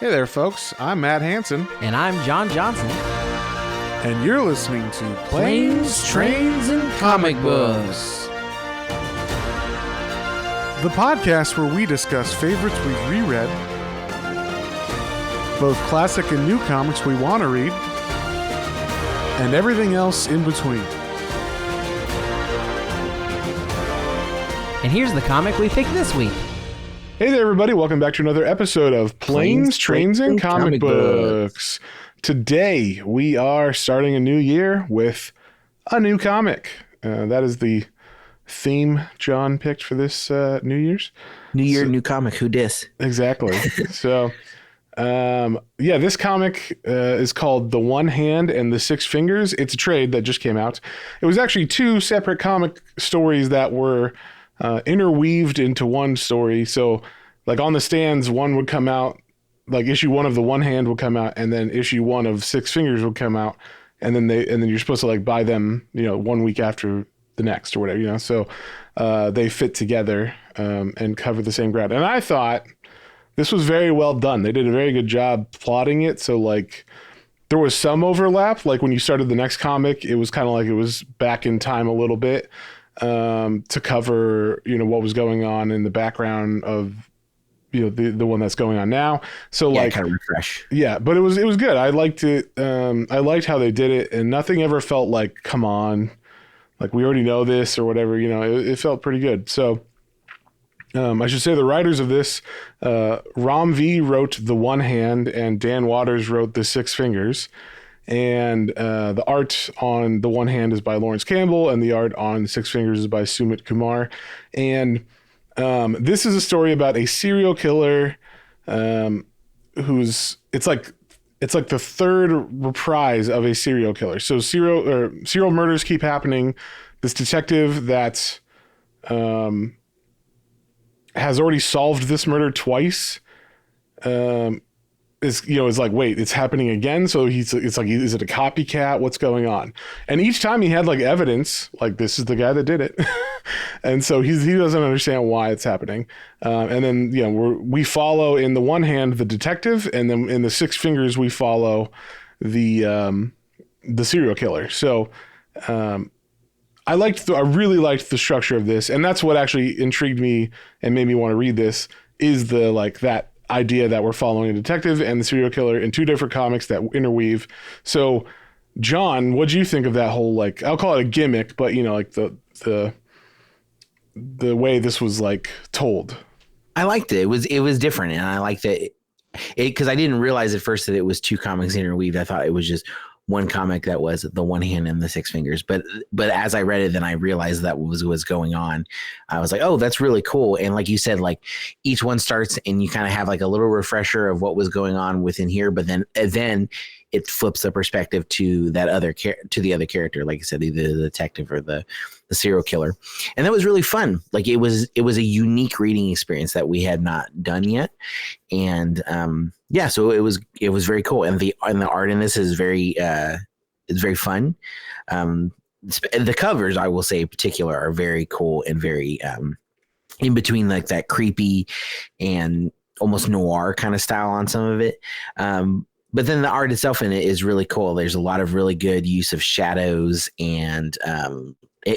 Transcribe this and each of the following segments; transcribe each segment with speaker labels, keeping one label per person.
Speaker 1: Hey there, folks. I'm Matt Hansen,
Speaker 2: And I'm John Johnson.
Speaker 1: and you're listening to
Speaker 2: Planes, Trains, and Comic Books.
Speaker 1: the podcast where we discuss favorites we've reread, both classic and new comics we want to read, and everything else in between.
Speaker 2: And here's the comic we picked this week.
Speaker 1: Hey there, everybody. Welcome back to another episode of Planes, Trains, and Comic Books. Today, we are starting a new year with a new comic. That is the theme John picked for this New Year's.
Speaker 3: New Year, new comic. Who dis?
Speaker 1: Exactly. So, this comic is called The One Hand and the Six Fingers. It's a trade that just came out. It was actually two separate comic stories that were interweaved into one story. So, like on the stands, one would come out, like issue one of The One Hand would come out, and then issue one of Six Fingers would come out, and then you're supposed to like buy them, 1 week after the next or whatever, So they fit together and cover the same ground. And I thought this was very well done. They did a very good job plotting it. So like there was some overlap. Like when you started the next comic, it was kind of like it was back in time a little bit to cover, what was going on in the background of, the one that's going on now. So
Speaker 3: Kind of refresh.
Speaker 1: Yeah, but it was good. I liked it. I liked how they did it, and nothing ever felt like, come on, like we already know this or whatever. It felt pretty good. So I should say the writers of this, Ram V wrote The One Hand, and Dan Waters wrote The Six Fingers. And the art on The One Hand is by Lawrence Campbell, and the art on Six Fingers is by Sumit Kumar. And this is a story about a serial killer it's like the third reprise of a serial killer. So serial murders keep happening. This detective that has already solved this murder twice is like, wait, it's happening again. So it's like, is it a copycat? What's going on? And each time he had like evidence, like this is the guy that did it. And so he doesn't understand why it's happening. And then, we follow in The One Hand, the detective, and then in the Six Fingers, we follow the serial killer. So, I really liked the structure of this. And that's what actually intrigued me and made me want to read this is that idea that we're following a detective and the serial killer in two different comics that interweave. So John, what do you think of that whole, like, I'll call it a gimmick, but like the way this was like told?
Speaker 3: I liked it. It was different, and I liked it because I didn't realize at first that it was two comics interweaved. I thought it was just one comic that was The One Hand and the Six Fingers. But as I read it, then I realized that was going on. I was like, oh, that's really cool. And like you said, like each one starts and you kind of have like a little refresher of what was going on within here. But then it flips the perspective to the other character, like I said, either the detective or the serial killer. And that was really fun. Like it was a unique reading experience that we had not done yet. And so it was very cool. And the art in this is very fun. The covers, I will say in particular, are very cool and very in between like that creepy and almost noir kind of style on some of it. But then the art itself in it is really cool. There's a lot of really good use of shadows and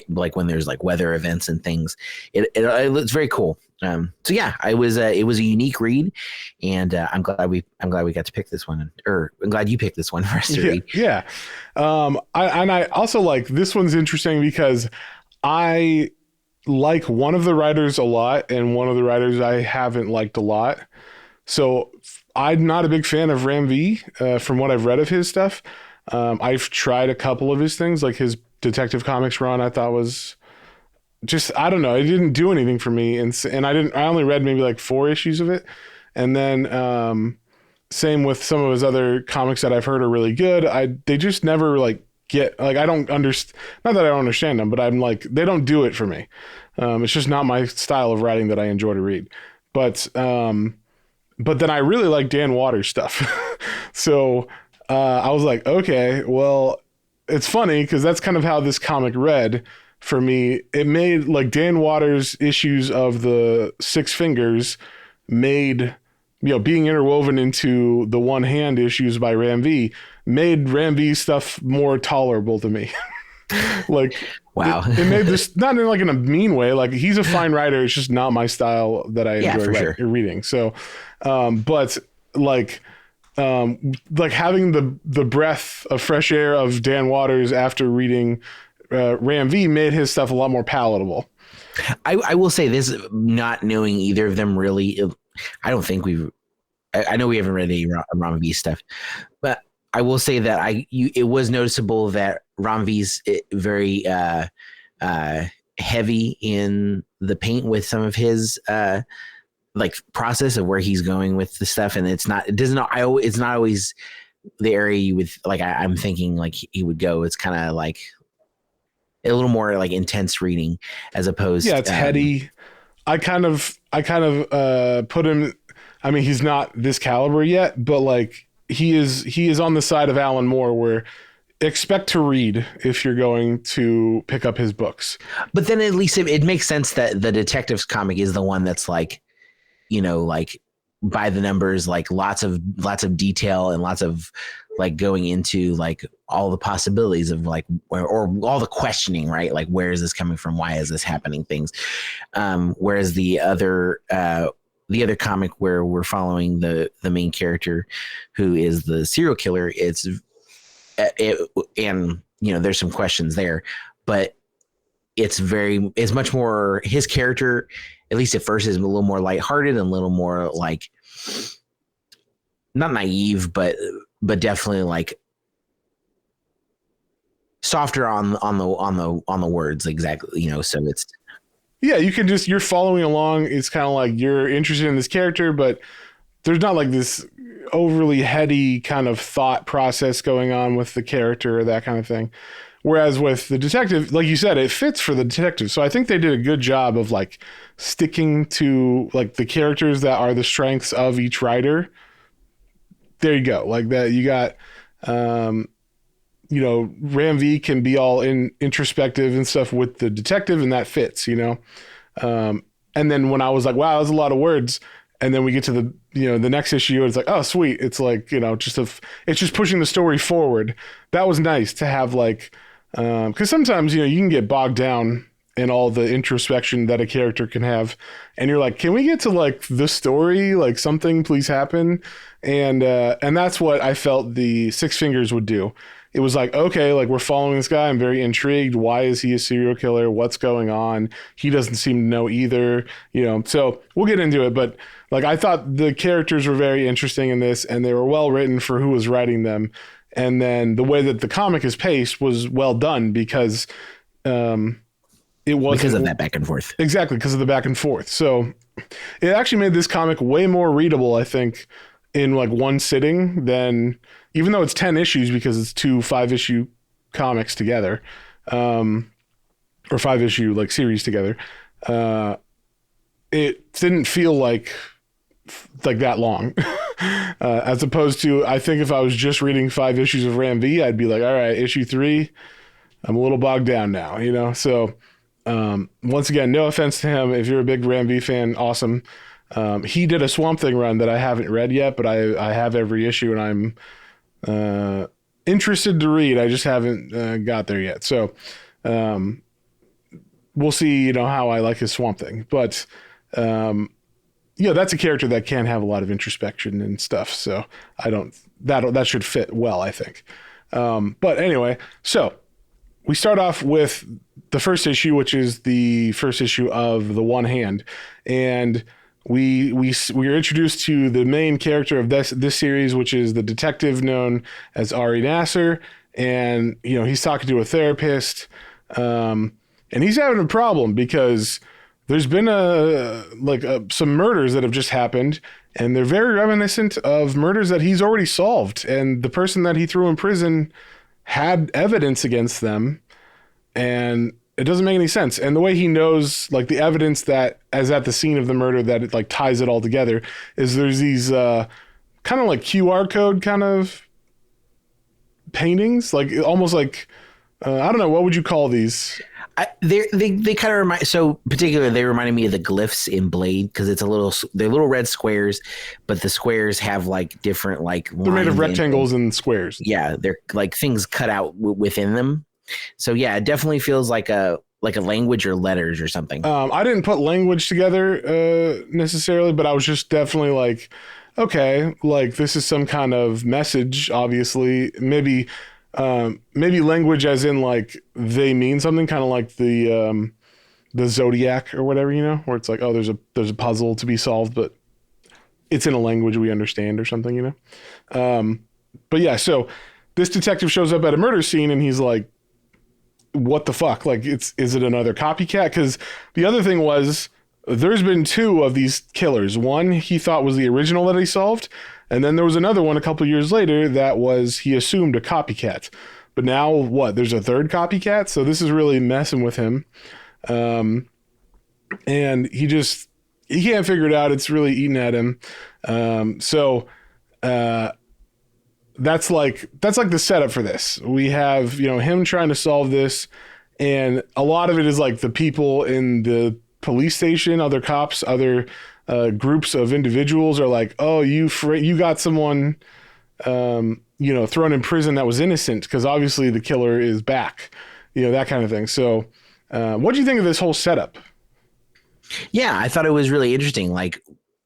Speaker 3: like when there's like weather events and things, it looks very cool. It was a unique read, and I'm glad we got to pick this one, or I'm glad you picked this one for us to read.
Speaker 1: Yeah. I also like this one's interesting because I like one of the writers a lot, and one of the writers I haven't liked a lot. So I'm not a big fan of Ram V from what I've read of his stuff. I've tried a couple of his things, like his Detective Comics run. I thought was just, I don't know, it didn't do anything for me, and I only read maybe like 4 issues of it. And then same with some of his other comics that I've heard are really good. They just never like get, like, I don't understand, not that I don't understand them, but I'm like, they don't do it for me. It's just not my style of writing that I enjoy to read. But then I really like Dan Waters stuff. So I was like, okay, well, it's funny because that's kind of how this comic read for me. It made like Dan Waters issues of the Six Fingers made being interwoven into the One Hand issues by Ram V made Ram V stuff more tolerable to me. Like,
Speaker 3: Wow.
Speaker 1: it made this not in like in a mean way. Like, he's a fine writer. It's just not my style that I
Speaker 3: Yeah,
Speaker 1: enjoy
Speaker 3: for sure.
Speaker 1: reading. So, but like, like having the breath of fresh air of Dan Waters after reading Ram V made his stuff a lot more palatable.
Speaker 3: I will say this, not knowing either of them really, I don't think I know we haven't read any Ram V stuff, but I will say that it was noticeable that Ram V's very heavy in the paint with some of his like process of where he's going with the stuff, and it's not always the area you would like. I'm thinking like he would go. It's kind of like a little more like intense reading as opposed.
Speaker 1: Yeah, it's heady. I kind of put him. I mean, he's not this caliber yet, but like he is on the side of Alan Moore, where expect to read if you're going to pick up his books.
Speaker 3: But then at least it makes sense that the detectives comic is the one that's like, like by the numbers, like lots of detail and lots of like going into like all the possibilities of like or all the questioning, right? Like, where is this coming from? Why is this happening? Things. Whereas the other comic where we're following the main character who is the serial killer, and there's some questions there, but it's much more his character, at least at first, is a little more lighthearted and a little more like not naive, but definitely like softer on the words. Exactly. So it's,
Speaker 1: yeah, you're following along. It's kind of like you're interested in this character, but there's not like this overly heady kind of thought process going on with the character or that kind of thing. Whereas with the detective, like you said, it fits for the detective. So I think they did a good job of like sticking to like the characters that are the strengths of each writer. There you go. Like that, you got, Ram V can be all introspective and stuff with the detective, and that fits, and then when I was like, wow, that's a lot of words. And then we get to the next issue, and it's like, oh, sweet. It's like, it's just pushing the story forward. That was nice to have like, because sometimes, you can get bogged down in all the introspection that a character can have. And you're like, can we get to like the story? Like, something please happen. And that's what I felt the Six Fingers would do. It was like, okay, like we're following this guy. I'm very intrigued. Why is he a serial killer? What's going on? He doesn't seem to know either, so we'll get into it. But like, I thought the characters were very interesting in this, and they were well written for who was writing them. And then the way that the comic is paced was well done because it was
Speaker 3: because of that back and forth.
Speaker 1: Exactly, because of the back and forth. So it actually made this comic way more readable, I think, in like one sitting than, even though it's 10 issues because it's 2 5-issue comics together, or 5-issue like series together. It didn't feel like that long, as opposed to, I think if I was just reading 5 issues of Ram V, I'd be like, all right, issue 3, I'm a little bogged down now, So once again, no offense to him. If you're a big Ram V fan, awesome. He did a Swamp Thing run that I haven't read yet, but I have every issue, and I'm interested to read. I just haven't got there yet. So we'll see, how I like his Swamp Thing. But that's a character that can have a lot of introspection and stuff. So that should fit well, I think. But anyway, so we start off with the first issue, which is the first issue of The One Hand. And we are introduced to the main character of this series, which is the detective known as Ari Nasser. And, he's talking to a therapist, and he's having a problem because there's been some murders that have just happened, and they're very reminiscent of murders that he's already solved. And the person that he threw in prison had evidence against them, and it doesn't make any sense. And the way he knows, like, the evidence that is at the scene of the murder that it like ties it all together is there's these kind of like QR code kind of paintings, like almost like I don't know, what would you call these?
Speaker 3: They kind of remind, so particularly they reminded me of the glyphs in Blade, because they're little red squares, but the squares have like different like
Speaker 1: They're made of
Speaker 3: lines
Speaker 1: rectangles and squares.
Speaker 3: yeah, they're like things cut out within them. So yeah, it definitely feels like a language or letters or something.
Speaker 1: I didn't put language together necessarily, but I was just definitely like, okay, like this is some kind of message. Obviously, maybe language as in like they mean something, kind of like the Zodiac or whatever, where it's like, oh, there's a puzzle to be solved, but it's in a language we understand or something. But yeah, so this detective shows up at a murder scene and he's like, what the fuck? Like, is it another copycat? Because the other thing was, there's been two of these killers. One he thought was the original that he solved, and then there was another one a couple years later that was, he assumed, a copycat. But now what? There's a third copycat, so this is really messing with him. And he can't figure it out. It's really eating at him. That's like the setup for this. We have, him trying to solve this, and a lot of it is like the people in the police station, other cops, other groups of individuals are like, oh, you got someone, thrown in prison that was innocent because obviously the killer is back, that kind of thing. So, what do you think of this whole setup?
Speaker 3: Yeah, I thought it was really interesting. Like,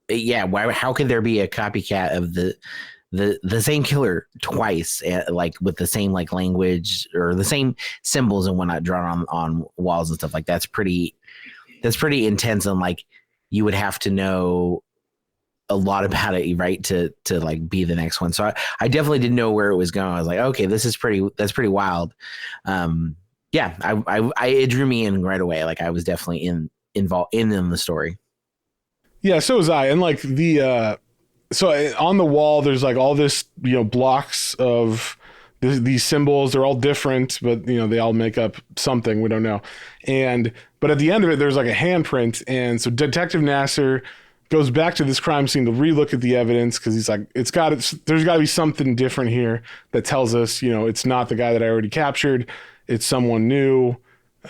Speaker 3: yeah, how could there be a copycat of the same killer twice, like with the same like language or the same symbols and whatnot drawn on walls and stuff? Like that's pretty intense, and like you would have to know a lot about it, right, to like be the next one. So I definitely didn't know where it was going. I was like, okay, that's pretty wild. Yeah, it drew me in right away. Like I was definitely involved in the story.
Speaker 1: Yeah, so was I. And like so on the wall, there's like all this, blocks of these symbols. They're all different, but they all make up something. We don't know. But at the end of it, there's like a handprint. And so Detective Nasser goes back to this crime scene to relook at the evidence, because he's like, there's got to be something different here that tells us, it's not the guy that I already captured. It's someone new.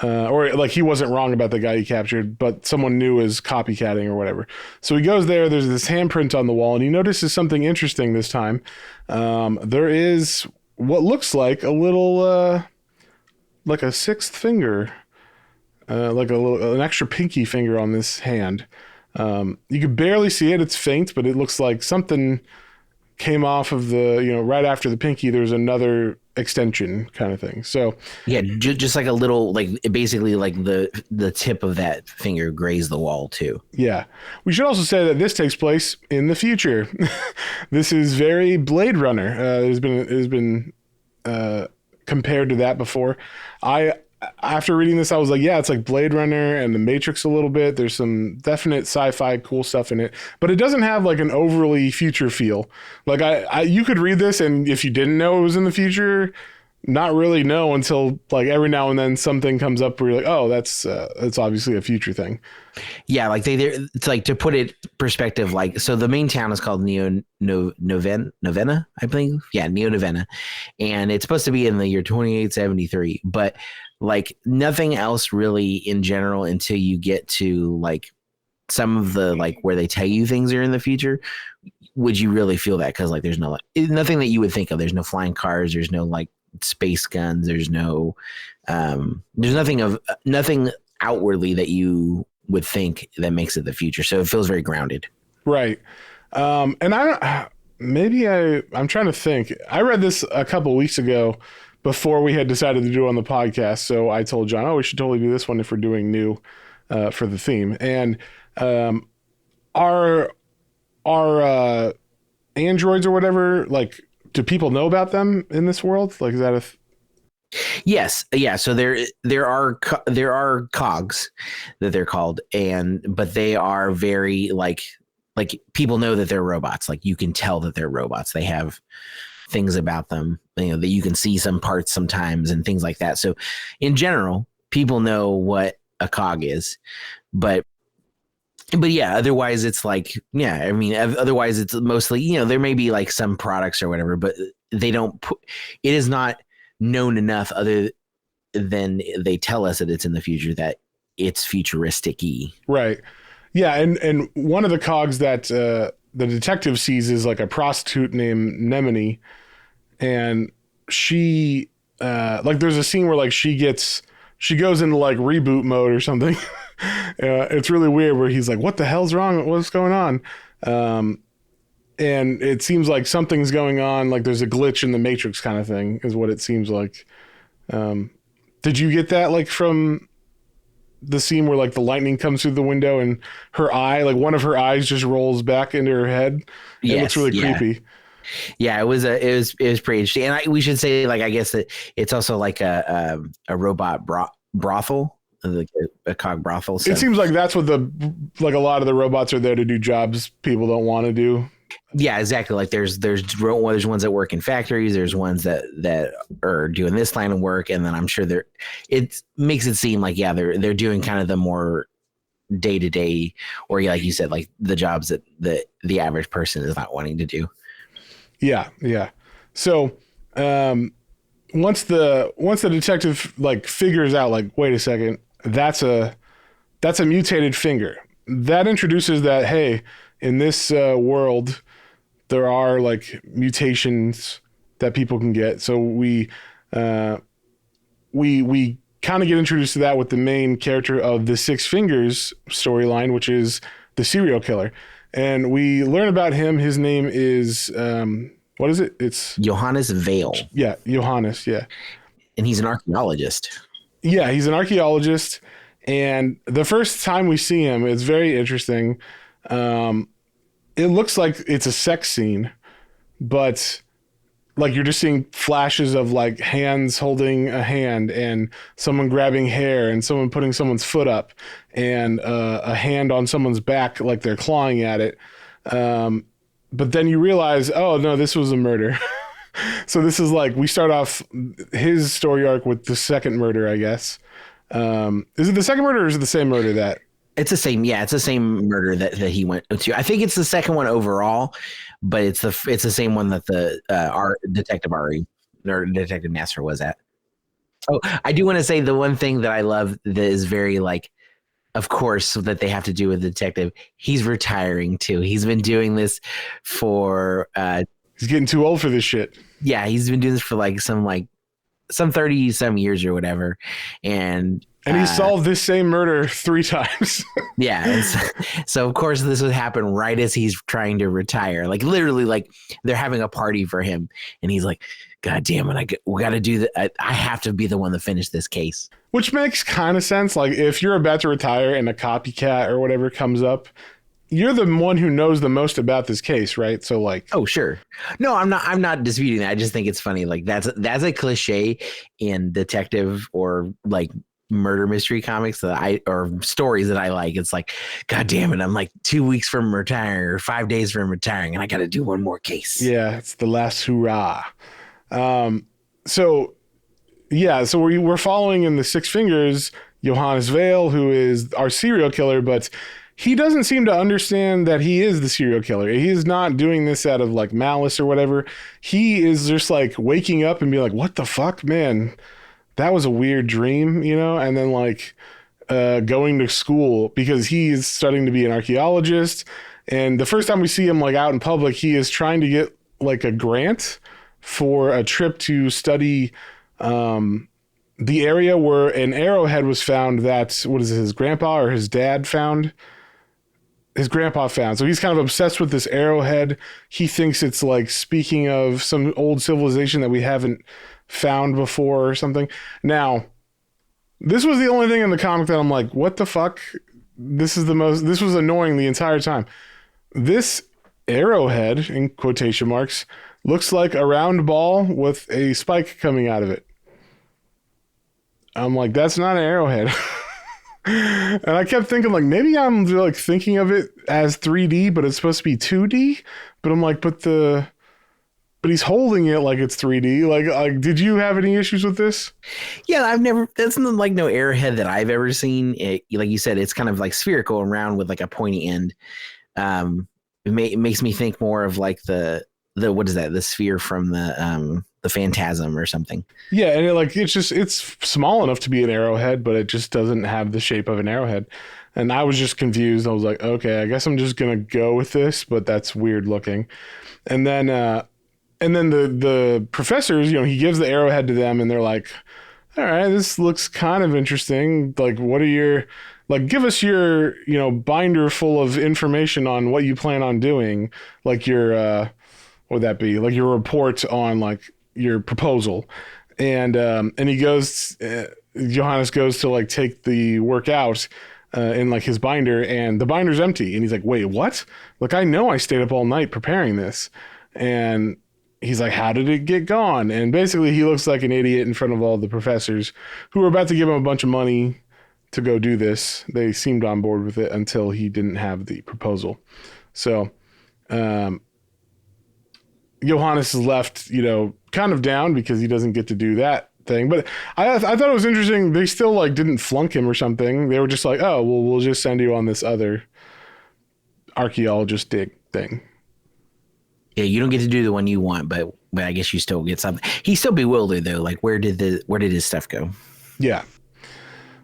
Speaker 1: Or like he wasn't wrong about the guy he captured, but someone new is copycatting or whatever. So he goes there. There's this handprint on the wall, and he notices something interesting this time. There is what looks like a little, like a sixth finger, like an extra pinky finger on this hand. You could barely see it. It's faint, but it looks like something came off of the, right after the pinky. There's another extension kind of thing. So
Speaker 3: yeah, just like a little, like basically like the tip of that finger grazed the wall too.
Speaker 1: Yeah, we should also say that this takes place in the future. This is very Blade Runner. It has been compared to that before. After reading this, I was like, yeah, it's like Blade Runner and The Matrix a little bit. There's some definite sci-fi cool stuff in it, but it doesn't have like an overly future feel. Like you could read this, and if you didn't know it was in the future, not really know until like every now and then something comes up where you're like, oh, that's obviously a future thing.
Speaker 3: Yeah, like it's like, to put it perspective, like, so the main town is called Novena, I believe. Yeah, Novena, and it's supposed to be in the year 2873, but like nothing else really in general until you get to like some of the like where they tell you things are in the future. Would you really feel that? Because like there's no nothing that you would think of. There's no flying cars. There's no like space guns. There's no there's nothing outwardly that you would think that makes it the future. So it feels very grounded.
Speaker 1: Right. And I'm trying to think. I read this a couple weeks ago before we had decided to do it on the podcast. So I told John, we should totally do this one if we're doing new for the theme. And are androids or whatever, like, do people know about them in this world? Like, is that
Speaker 3: Yes. Yeah. So there are cogs that they're called, but they are very like people know that they're robots. Like you can tell that they're robots. They have things about them, that you can see some parts sometimes and things like that. So in general, people know what a cog is, but yeah, otherwise it's like, yeah, I mean, otherwise it's mostly, there may be like some products or whatever, but they don't it is not known enough then they tell us that it's in the future, that it's futuristic-y.
Speaker 1: Right. Yeah, and one of the cogs that the detective sees is like a prostitute named Nemini, and she like there's a scene where like she goes into like reboot mode or something. It's really weird where he's like, what the hell's wrong? What's going on? And it seems like something's going on, like there's a glitch in the Matrix kind of thing is what it seems like. Did you get that like from the scene where like the lightning comes through the window and her eye, like one of her eyes just rolls back into her head? It looks really creepy.
Speaker 3: Yeah, it was pretty interesting. And we should say, like, I guess that it's also like a robot brothel, like a cog brothel. So.
Speaker 1: It seems like that's what a lot of the robots are there to do jobs people don't want to do.
Speaker 3: Yeah, exactly. Like there's ones that work in factories. There's ones that are doing this line of work, and then I'm sure it makes it seem like they're doing kind of the more day to day, or like you said, like the jobs that the average person is not wanting to do. Yeah.
Speaker 1: So once the detective like figures out like, wait a second, that's a mutated finger. That introduces that, hey, in this world, there are like mutations that people can get. So we kind of get introduced to that with the main character of the Six Fingers storyline, which is the serial killer. And we learn about him. His name is, what is it? It's
Speaker 3: Johannes Vale.
Speaker 1: Yeah, Johannes. Yeah.
Speaker 3: And he's an archaeologist.
Speaker 1: Yeah, he's an archaeologist. And the first time we see him, it's very interesting. It looks like it's a sex scene, but like you're just seeing flashes of like hands holding a hand and someone grabbing hair and someone putting someone's foot up and a hand on someone's back like they're clawing at it. But then you realize, oh no, this was a murder. So this is like, we start off his story arc with the second murder, I guess. Is it the second murder or is it the same murder that?
Speaker 3: It's the same. Yeah, it's the same murder that he went to. I think it's the second one overall, but it's the same one that our Detective Ari or Detective Nasser was at. Oh, I do want to say the one thing that I love that is very like, of course, that they have to do with the detective. He's retiring too. He's been doing this for.
Speaker 1: He's getting too old for this shit.
Speaker 3: Yeah, he's been doing this for like some 30 some years or whatever, and
Speaker 1: he solved this same murder 3 times.
Speaker 3: Yeah. So of course this would happen right as he's trying to retire. Like literally, like they're having a party for him, and he's like, "God damn it! We got to do that. I have to be the one to finish this case."
Speaker 1: Which makes kind of sense. Like if you're about to retire and a copycat or whatever comes up, you're the one who knows the most about this case, right? So like,
Speaker 3: oh sure, no, I'm not disputing that. I just think it's funny. Like that's a cliche in detective or like murder mystery comics or stories that I like. It's like, God damn it, I'm like 2 weeks from retiring or 5 days from retiring, and I got to do one more case.
Speaker 1: Yeah, it's the last hurrah. So we're following in the Six Fingers Johannes Vale, who is our serial killer, but he doesn't seem to understand that he is the serial killer. He is not doing this out of like malice or whatever. He is just like waking up and be like, what the fuck, man? That was a weird dream, you know? And then like going to school because he is studying to be an archaeologist. And the first time we see him like out in public, he is trying to get like a grant for a trip to study the area where an arrowhead was found that, what is it, his grandpa or his dad found? His grandpa found. So he's kind of obsessed with this arrowhead. He thinks it's like speaking of some old civilization that we haven't found before or something. Now, this was the only thing in the comic that I'm like, what the fuck? This was annoying the entire time. This arrowhead, in quotation marks, looks like a round ball with a spike coming out of it. I'm like, that's not an arrowhead. And I kept thinking like, maybe I'm like thinking of it as 3D, but it's supposed to be 2D. But I'm like, but he's holding it like it's 3D. Like, did you have any issues with this?
Speaker 3: Yeah, that's like no arrowhead that I've ever seen. Like you said, it's kind of like spherical and round with like a pointy end. It makes me think more of like the what is that? The sphere from the the phantasm or something.
Speaker 1: Yeah, and it's small enough to be an arrowhead, but it just doesn't have the shape of an arrowhead. And I was just confused. I was like, okay, I guess I'm just gonna go with this, but that's weird looking. And then the professors, he gives the arrowhead to them, and they're like, all right, this looks kind of interesting. Like, what are your, like, give us your, binder full of information on what you plan on doing. Like your, what would that be? Like your report on like your proposal. And he goes, Johannes goes to like take the work out in like his binder, and the binder's empty. And he's like, wait, what? Like, I know I stayed up all night preparing this. And he's like, how did it get gone? And basically he looks like an idiot in front of all the professors who were about to give him a bunch of money to go do this. They seemed on board with it until he didn't have the proposal. So Johannes is left, kind of down because he doesn't get to do that thing. But I thought it was interesting. They still like didn't flunk him or something. They were just like, oh, well, we'll just send you on this other archaeologist dig thing.
Speaker 3: Yeah, you don't get to do the one you want, but I guess you still get something. He's still bewildered though. Like, where did his stuff go?
Speaker 1: Yeah.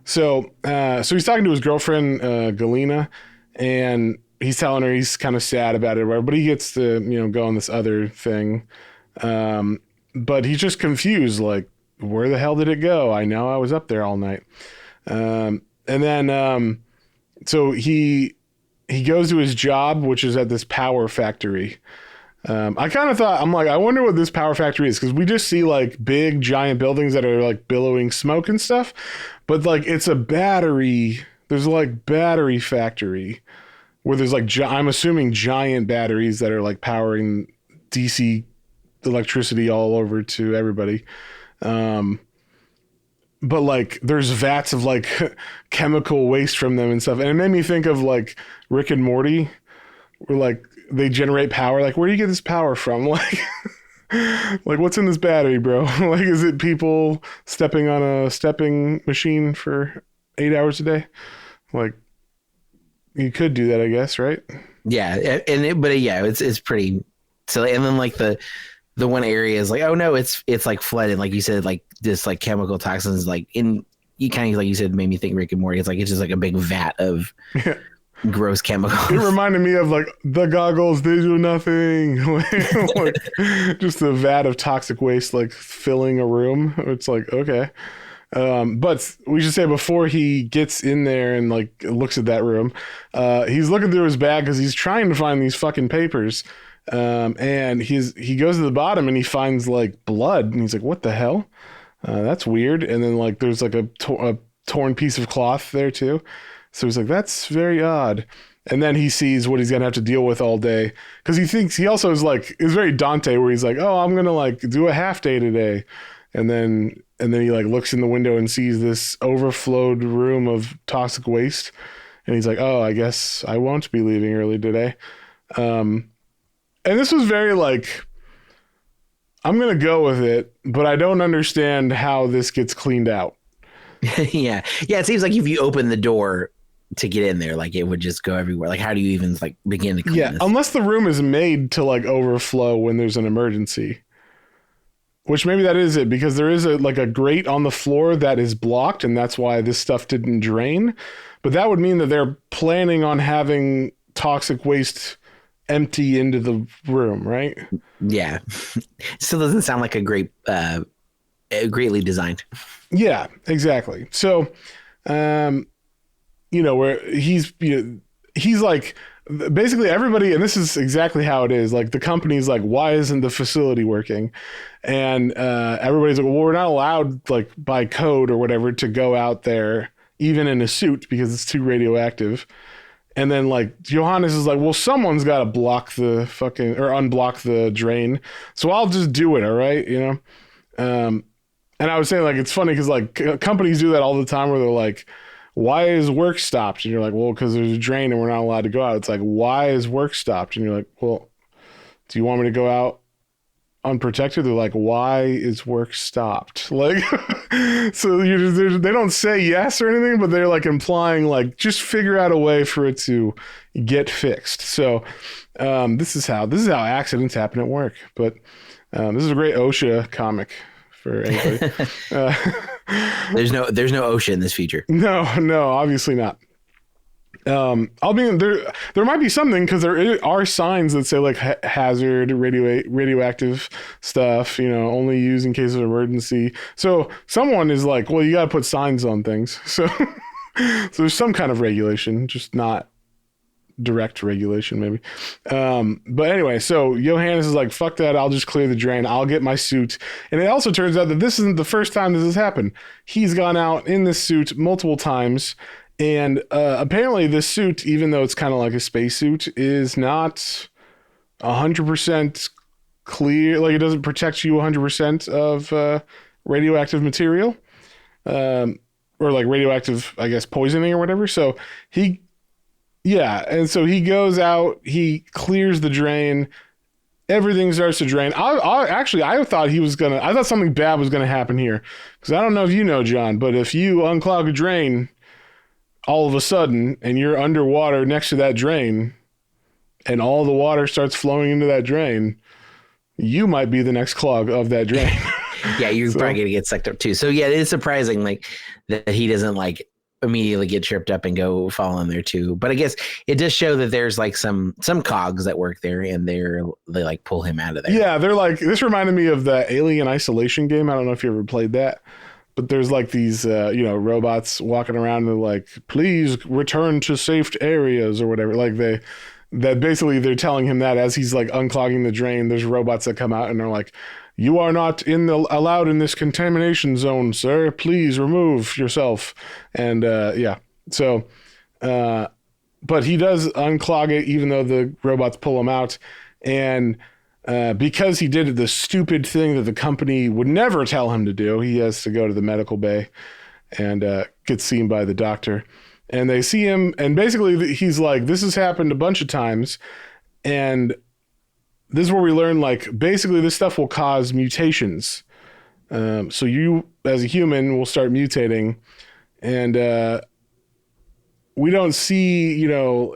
Speaker 1: So he's talking to his girlfriend, Galena, and he's telling her he's kind of sad about it, but he gets to, go on this other thing. But he's just confused, like, where the hell did it go? I know I was up there all night. And then, so he goes to his job, which is at this power factory. I kind of thought, I'm like, I wonder what this power factory is, because we just see like big giant buildings that are like billowing smoke and stuff, but like it's a battery. There's like battery factory where there's like, I'm assuming giant batteries that are like powering DC electricity all over to everybody. But like there's vats of like chemical waste from them and stuff. And it made me think of like Rick and Morty, where like they generate power. Like, where do you get this power from? Like, like what's in this battery, bro? Like, is it people stepping on a stepping machine for 8 hours a day? Like, you could do that, I guess, right?
Speaker 3: Yeah, it's pretty silly. And then like the one area is like, oh no, it's like flooded, like you said, like this like chemical toxins, like in, you kind of like you said, made me think Rick and Morty. It's just like a big vat of gross chemicals.
Speaker 1: It reminded me of like the goggles, they do nothing. Like, just a vat of toxic waste like filling a room. It's like, okay. But we should say, before he gets in there and like looks at that room, he's looking through his bag because he's trying to find these fucking papers. And he goes to the bottom and he finds like blood, and he's like, what the hell? That's weird. And then like there's like a torn piece of cloth there too. So he's like, that's very odd. And then he sees what he's going to have to deal with all day. Because he also is very Dante, where he's like, oh, I'm going to like do a half day today. And then he like looks in the window and sees this overflowed room of toxic waste. And he's like, oh, I guess I won't be leaving early today. And this was very like, I'm going to go with it, but I don't understand how this gets cleaned out.
Speaker 3: Yeah. It seems like if you open the door to get in there, like it would just go everywhere. Like, how do you even like begin to clean this?
Speaker 1: Unless the room is made to like overflow when there's an emergency, which maybe that is it, because there is a grate on the floor that is blocked, and that's why this stuff didn't drain. But that would mean that they're planning on having toxic waste empty into the room, right?
Speaker 3: Yeah. Still doesn't sound like a greatly designed.
Speaker 1: Yeah, exactly. So, where he's like, basically everybody, and this is exactly how it is. Like, the company's like, why isn't the facility working? And everybody's like, well, we're not allowed, like, by code or whatever, to go out there even in a suit because it's too radioactive. And then like Johannes is like, well, someone's got to block the fucking, or unblock the drain, so I'll just do it. All right, And I was saying, like, it's funny because like companies do that all the time, where they're like, why is work stopped? And you're like, well, because there's a drain and we're not allowed to go out. It's like, why is work stopped? And you're like, well, do you want me to go out unprotected. They're like, why is work stopped? Like, so they don't say yes or anything, but they're like implying like, just figure out a way for it to get fixed. So this is how accidents happen at work. But this is a great OSHA comic for anybody.
Speaker 3: There's no OSHA in this feature.
Speaker 1: No, obviously not. I'll be there might be something, because there are signs that say like hazard, radioactive stuff, only used in case of emergency. So someone is like, well, you got to put signs on things. So there's some kind of regulation, just not direct regulation maybe. But anyway, so Johannes is like, fuck that, I'll just clear the drain, I'll get my suit. And it also turns out that this isn't the first time this has happened. He's gone out in this suit multiple times. And apparently this suit, even though it's kind of like a spacesuit, is not 100% clear. Like, it doesn't protect you 100% of radioactive material, or like radioactive, I guess, poisoning or whatever. So and so he goes out, he clears the drain, everything starts to drain. I thought something bad was gonna happen here, because I don't know if you know, John, but if you unclog a drain all of a sudden, and you're underwater next to that drain, and all the water starts flowing into that drain, you might be the next clog of that drain.
Speaker 3: Yeah, you're probably gonna get sucked up too. So yeah, it is surprising like that he doesn't like immediately get tripped up and go fall in there too. But I guess it does show that there's like some cogs that work there, and they like pull him out of there.
Speaker 1: Yeah, they're like, this reminded me of the Alien Isolation game. I don't know if you ever played that. But there's like these, robots walking around and like, please return to safe areas or whatever. Like they're telling him that as he's like unclogging the drain. There's robots that come out and are like, you are not allowed in this contamination zone, sir. Please remove yourself. And so, but he does unclog it, even though the robots pull him out. And because he did the stupid thing that the company would never tell him to do, he has to go to the medical bay and get seen by the doctor. And they see him, and basically he's like, this has happened a bunch of times. And this is where we learn, like, basically this stuff will cause mutations. So you, as a human, will start mutating. And we don't see,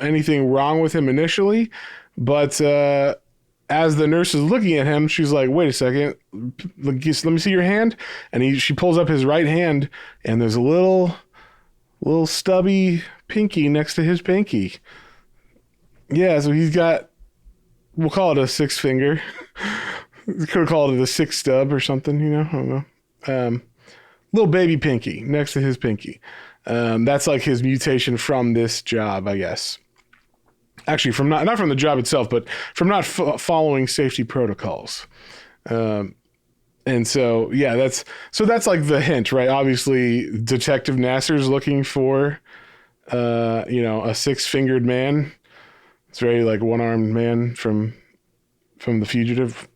Speaker 1: anything wrong with him initially. But as the nurse is looking at him, she's like, wait a second, let me see your hand. And she pulls up his right hand, and there's a little stubby pinky next to his pinky. Yeah, so he's got, we'll call it a six finger. Could have called it a six stub or something, I don't know. Little baby pinky next to his pinky. That's like his mutation from this job, I guess. Actually, from not from the job itself, but from not following safety protocols. And so, yeah, that's like the hint, right? Obviously, Detective Nasser's looking for, a six-fingered man. It's very like one-armed man from The Fugitive.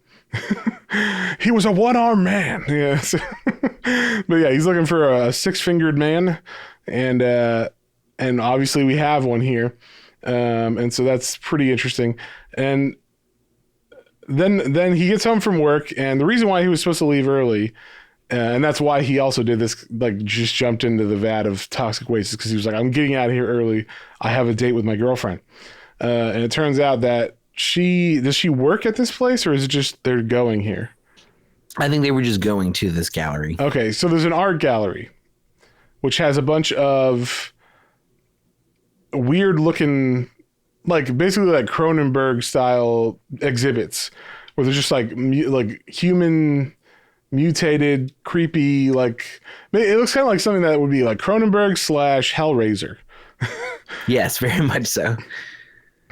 Speaker 1: He was a one-armed man. Yeah. But yeah, he's looking for a six-fingered man, and obviously we have one here. And so that's pretty interesting. And then he gets home from work, and the reason why he was supposed to leave early, and that's why he also did this, like just jumped into the vat of toxic waste, is because he was like, I'm getting out of here early. I have a date with my girlfriend. And it turns out that does she work at this place, or is it just they're going here?
Speaker 3: I think they were just going to this gallery.
Speaker 1: Okay, so there's an art gallery, which has a bunch of weird looking, like basically like Cronenberg style exhibits, where they're just like human mutated, creepy, like it looks kind of like something that would be like Cronenberg / Hellraiser.
Speaker 3: Yes, very much so.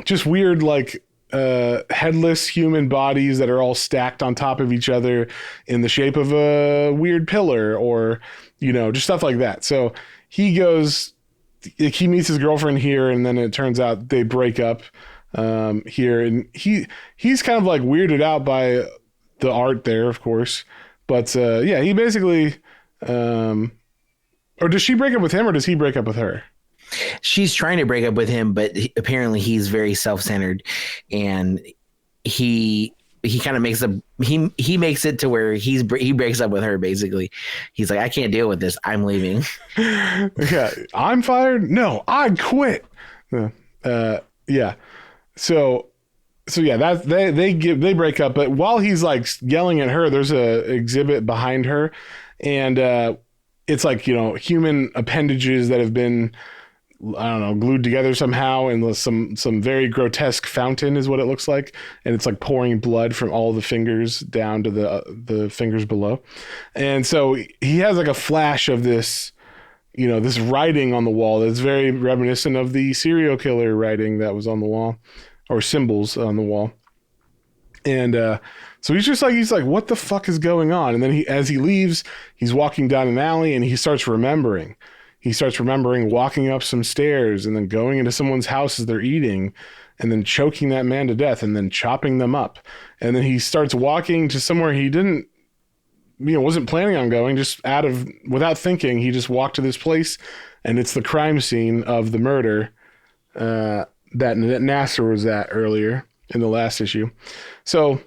Speaker 1: Just weird, like headless human bodies that are all stacked on top of each other in the shape of a weird pillar, or just stuff like that. So he meets his girlfriend here, and then it turns out they break up here, and he's kind of like weirded out by the art there, of course. But he basically, or does she break up with him, or does he break up with her?
Speaker 3: She's trying to break up with him, but apparently he's very self-centered, and he he kind of makes he makes it to where he breaks up with her. Basically, he's like, I can't deal with this. I'm leaving.
Speaker 1: Yeah, I'm fired. No, I quit. Yeah. So yeah, that they break up. But while he's like yelling at her, there's a exhibit behind her, and it's like, you know, human appendages that have been, I don't know, glued together somehow, and some very grotesque fountain is what it looks like, and it's like pouring blood from all the fingers down to the fingers below. And so he has like a flash of this, you know, this writing on the wall that's very reminiscent of the serial killer writing that was on the wall, or symbols on the wall. And so he's like, what the fuck is going on? And then as he leaves, he's walking down an alley, and he starts remembering. He starts remembering walking up some stairs and then going into someone's house as they're eating, and then choking that man to death and then chopping them up. And then he starts walking to somewhere he didn't, you know, wasn't planning on going, just without thinking. He just walked to this place, and it's the crime scene of the murder that Nasser was at earlier in the last issue. So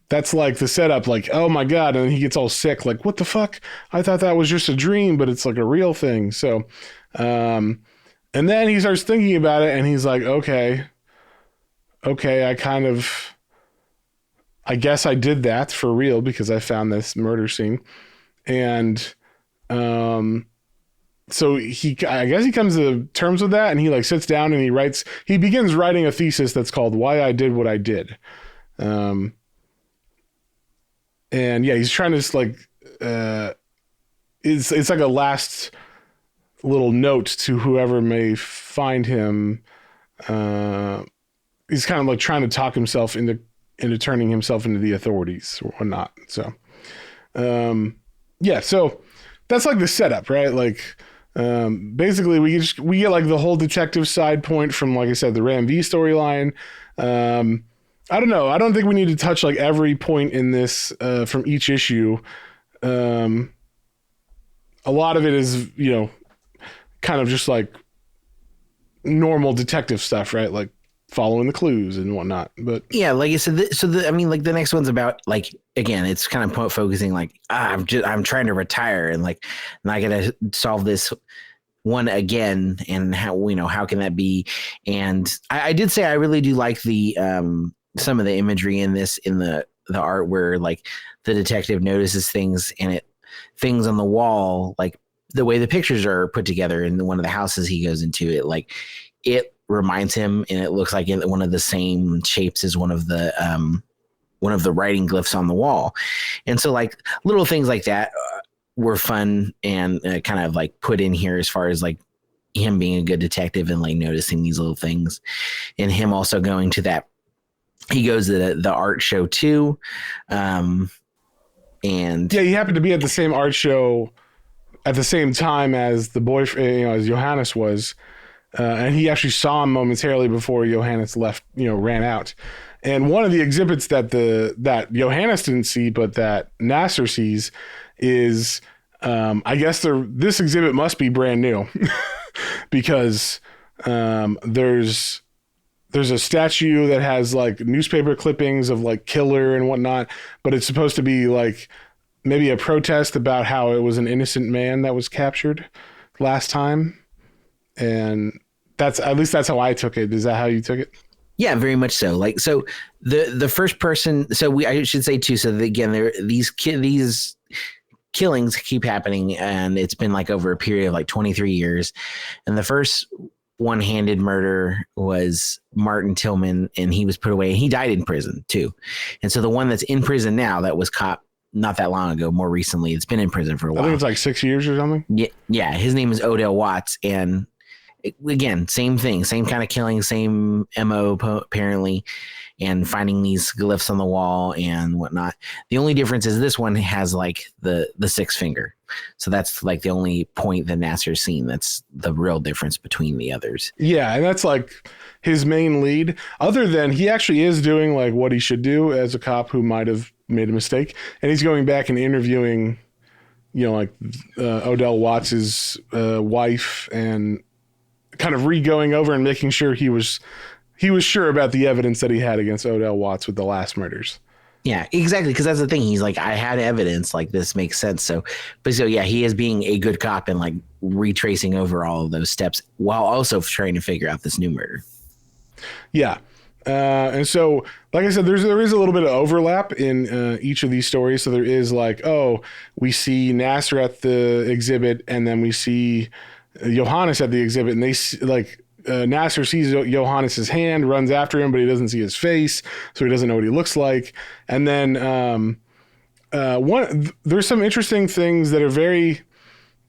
Speaker 1: that's like the setup, like, oh my God. And then he gets all sick, like, what the fuck? I thought that was just a dream, but it's like a real thing. So, and then he starts thinking about it, and he's like, okay, I guess I did that for real because I found this murder scene. And, so I guess he comes to terms with that, and he like sits down and he begins writing a thesis that's called Why I Did What I Did. And yeah, he's trying to like, it's like a last little note to whoever may find him. He's kind of like trying to talk himself into turning himself into the authorities or whatnot. So, yeah, so that's like the setup, right? Like, basically we get like the whole detective side point from, like I said, the Ram V storyline. I don't know. I don't think we need to touch like every point in this from each issue. A lot of it is, you know, kind of just like normal detective stuff, right? Like following the clues and whatnot. But
Speaker 3: yeah, like I said, I mean, like the next one's about, like, again, it's kind of focusing like, I'm trying to retire, and like, and I gotta solve this one again, and how, you know, how can that be? And I did say I really do like the some of the imagery in this, in the art, where like the detective notices things, and things on the wall, like the way the pictures are put together in one of the houses he goes into, it reminds him, and it looks like one of the same shapes as one of the writing glyphs on the wall. And so like little things like that were fun, and kind of like put in here as far as like him being a good detective and like noticing these little things, and him also going to that, he goes to the art show too. And
Speaker 1: yeah, he happened to be at the same art show at the same time as the boyfriend, you know, as Johannes was. And he actually saw him momentarily before Johannes left, you know, ran out. And one of the exhibits that Johannes didn't see, but that Nasser sees, is, I guess this exhibit must be brand new because there's a statue that has like newspaper clippings of like killer and whatnot, but it's supposed to be like maybe a protest about how it was an innocent man that was captured last time. And at least that's how I took it. Is that how you took it?
Speaker 3: Yeah, very much so. Like, so the first person, I should say too, so that, again, these killings keep happening, and it's been like over a period of like 23 years. And the first one-handed murder was Martin Tillman, and he was put away, and he died in prison too. And so the one that's in prison now, that was caught not that long ago, more recently, it's been in prison for a while.
Speaker 1: I think it's like 6 years or something.
Speaker 3: Yeah. His name is Odell Watts, and again, same thing, same kind of killing, same MO apparently, and finding these glyphs on the wall and whatnot. The only difference is this one has like the six finger. So that's like the only point that Nasser's seen. That's the real difference between the others.
Speaker 1: Yeah, and that's like his main lead. Other than he actually is doing like what he should do as a cop who might have made a mistake, and he's going back and interviewing, you know, like Odell Watts's wife, and kind of re-going over and making sure he was sure about the evidence that he had against Odell Watts with the last murders.
Speaker 3: Yeah, exactly. Because that's the thing. He's like, I had evidence. Like this makes sense. So yeah, he is being a good cop and like retracing over all of those steps while also trying to figure out this new murder.
Speaker 1: Yeah. And so, like I said, there is a little bit of overlap in each of these stories. So there is like, oh, we see Nasser at the exhibit, and then we see Johannes at the exhibit, and they like Nasser sees Johannes's hand, runs after him, but he doesn't see his face, so he doesn't know what he looks like. And then there's some interesting things that are very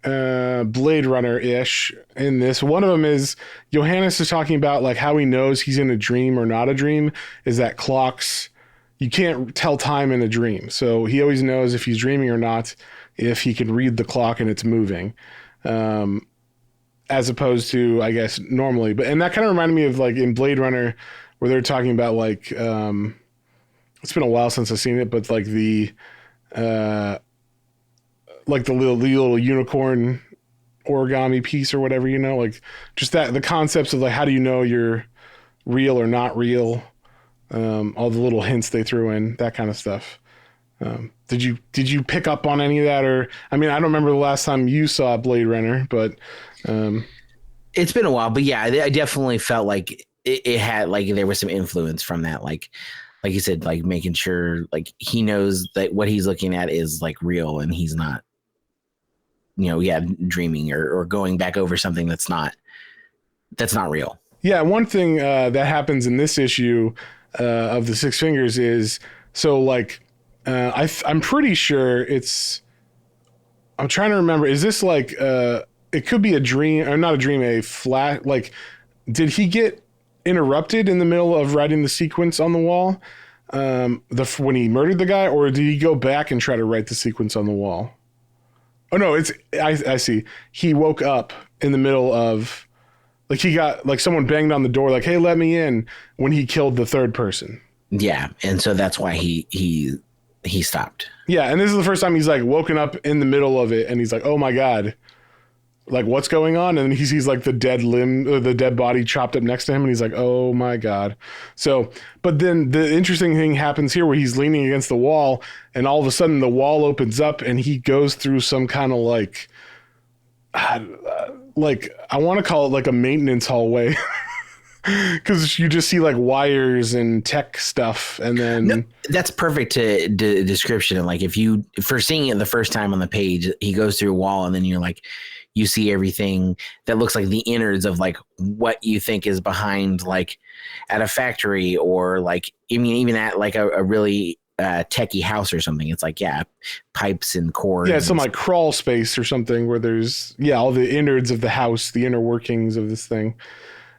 Speaker 1: Blade Runner ish in this. One of them is Johannes is talking about like how he knows he's in a dream or not a dream is that clocks, you can't tell time in a dream. So he always knows if he's dreaming or not, if he can read the clock and it's moving. As opposed to, I guess, normally. And that kind of reminded me of like in Blade Runner where they're talking about like, it's been a while since I've seen it, but uh, like the little unicorn origami piece or whatever, like just that the concepts of like how do you know you're real or not real, all the little hints they threw in, that kind of stuff. Did you pick up on any of that? Or I mean, I don't remember the last time you saw Blade Runner, but
Speaker 3: it's been a while. But yeah, I definitely felt like it had like there was some influence from that, like you said, like making sure like he knows that what he's looking at is like real and he's not dreaming or going back over something that's not real.
Speaker 1: Yeah, one thing that happens in this issue of the Six Fingers is so like I'm pretty sure I'm trying to remember. Is this like it could be a dream or not a dream, a flat? Like, did he get interrupted in the middle of writing the sequence on the wall when he murdered the guy, or did he go back and try to write the sequence on the wall? Oh no, I see. He woke up in the middle of like he got like someone banged on the door like, "Hey, let me in," when he killed the third person.
Speaker 3: Yeah, and so that's why he stopped.
Speaker 1: Yeah, and this is the first time he's like woken up in the middle of it, and he's like, "Oh my god, like what's going on?" And he sees like the dead limb, or the dead body chopped up next to him, and he's like, "Oh my god." So, but then the interesting thing happens here where he's leaning against the wall, and all of a sudden the wall opens up, and he goes through some kind of like I want to call it like a maintenance hallway. Because you just see like wires and tech stuff, and then
Speaker 3: no, that's perfect to description. And like if you for seeing it the first time on the page, he goes through a wall, and then you're like, you see everything that looks like the innards of like what you think is behind like at a factory or like I mean even at like a really techie house or something. It's like pipes and cords.
Speaker 1: Yeah, some like crawl space or something where there's all the innards of the house, the inner workings of this thing.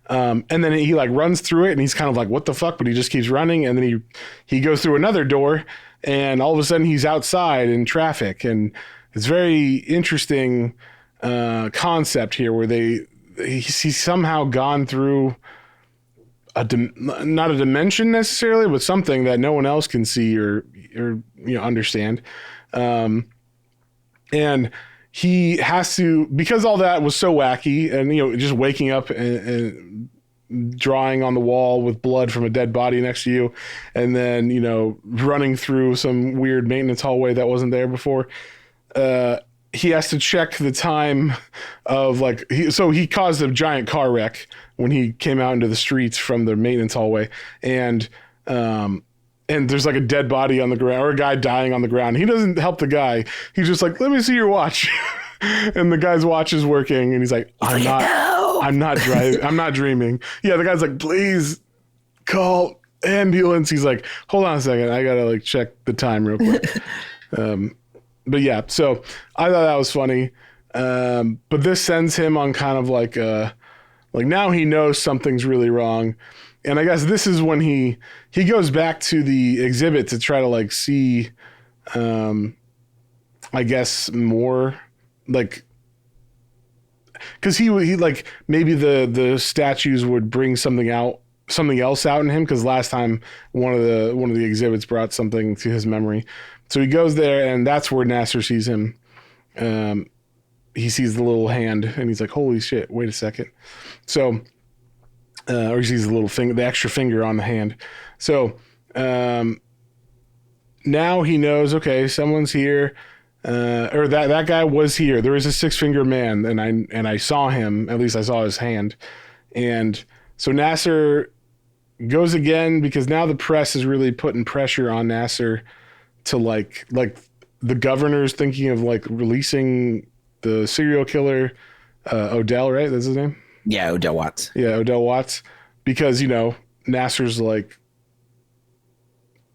Speaker 1: And then he like runs through it and he's kind of like, what the fuck? But he just keeps running. And then he goes through another door and all of a sudden he's outside in traffic. And it's very interesting concept here where he's somehow gone through not a dimension necessarily, but something that no one else can see or understand. And he has to, because all that was so wacky and, just waking up and drawing on the wall with blood from a dead body next to you. And then, running through some weird maintenance hallway that wasn't there before. He has to check the time of like, he caused a giant car wreck when he came out into the streets from the maintenance hallway. And there's like a dead body on the ground or a guy dying on the ground. He doesn't help the guy. He's just like, let me see your watch. And the guy's watch is working. And he's like, I'm not driving. I'm not dreaming. Yeah. The guy's like, please call ambulance. He's like, hold on a second. I got to like check the time real quick. But yeah, so I thought that was funny. But this sends him on kind of like now he knows something's really wrong. And I guess this is when he goes back to the exhibit to try to like see, I guess more like, cause he like maybe the statues would bring something else out in him. Cause last time one of the exhibits brought something to his memory. So he goes there and that's where Nasser sees him. He sees the little hand and he's like, holy shit, wait a second. So, or he sees the little finger, the extra finger on the hand. So, now he knows, okay, someone's here. Or that guy was here. There is a six-finger man, and I saw him. At least I saw his hand. And so Nasser goes again because now the press is really putting pressure on Nasser to like the governor's thinking of like releasing the serial killer, Odell, right? That's his name.
Speaker 3: Yeah, Odell Watts.
Speaker 1: Yeah, Odell Watts, because Nasser's like,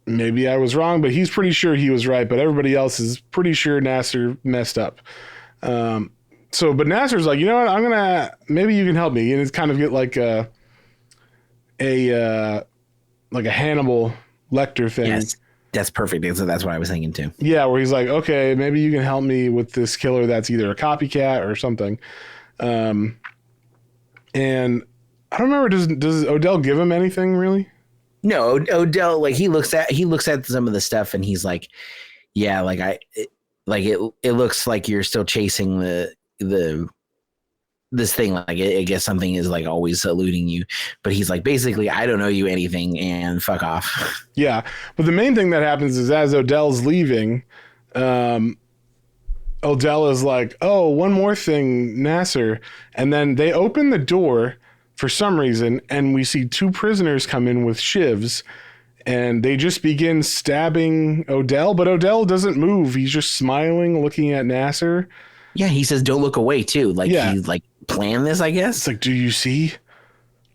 Speaker 1: maybe I was wrong, but he's pretty sure he was right. But everybody else is pretty sure Nasser messed up. But Nasser's like, you know what? Maybe you can help me, and it's kind of get like a Hannibal Lecter thing.
Speaker 3: Yes, that's perfect. That's what I was thinking too.
Speaker 1: Yeah, where he's like, okay, maybe you can help me with this killer that's either a copycat or something. And I don't remember. Does Odell give him anything really?
Speaker 3: No, Odell, like he looks at some of the stuff and he's like, yeah, it looks like you're still chasing this thing. Like I guess something is like always eluding you, but he's like, basically, I don't know you anything and fuck off.
Speaker 1: Yeah. But the main thing that happens is as Odell's leaving, Odell is like, oh, one more thing, Nasser. And then they open the door for some reason, and we see two prisoners come in with shivs, and they just begin stabbing Odell, but Odell doesn't move. He's just smiling, looking at Nasser.
Speaker 3: Yeah, he says, don't look away, too. Like,
Speaker 1: yeah.
Speaker 3: He's like, plan this, I guess.
Speaker 1: It's like, do you see?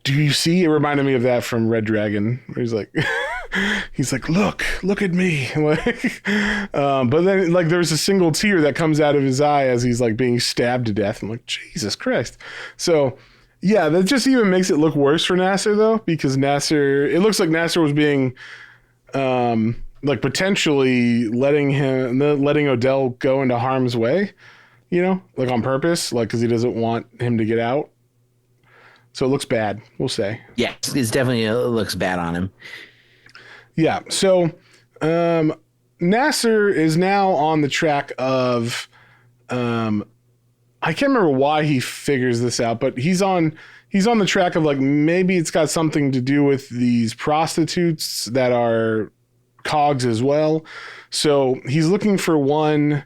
Speaker 1: Do you see? It reminded me of that from Red Dragon, where he's like, look at me. But then, like, there's a single tear that comes out of his eye as he's, like, being stabbed to death. I'm like, Jesus Christ. So, yeah, that just even makes it look worse for Nasser, though, because it looks like Nasser was being, like, potentially letting Odell go into harm's way, like on purpose, like, because he doesn't want him to get out. So it looks bad, we'll say.
Speaker 3: Yeah, it definitely looks bad on him.
Speaker 1: Yeah, so Nasser is now on the track of, I can't remember why he figures this out, but he's on the track of like, maybe it's got something to do with these prostitutes that are cogs as well. So he's looking for one,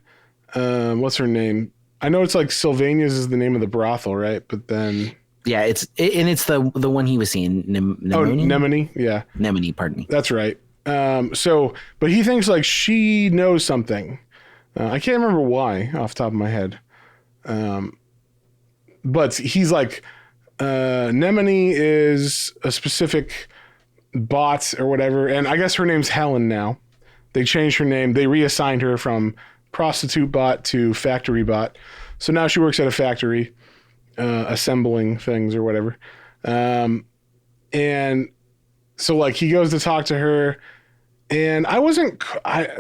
Speaker 1: what's her name? I know it's like Sylvania's is the name of the brothel, right? But then...
Speaker 3: Yeah, it's the one he was seeing.
Speaker 1: Nemini. Yeah.
Speaker 3: Nemini, pardon me.
Speaker 1: That's right. But he thinks like she knows something. I can't remember why off the top of my head. But he's like, Nemini is a specific bot or whatever. And I guess her name's Helen now. They changed her name. They reassigned her from prostitute bot to factory bot. So now she works at a factory, assembling things or whatever. And so like he goes to talk to her, and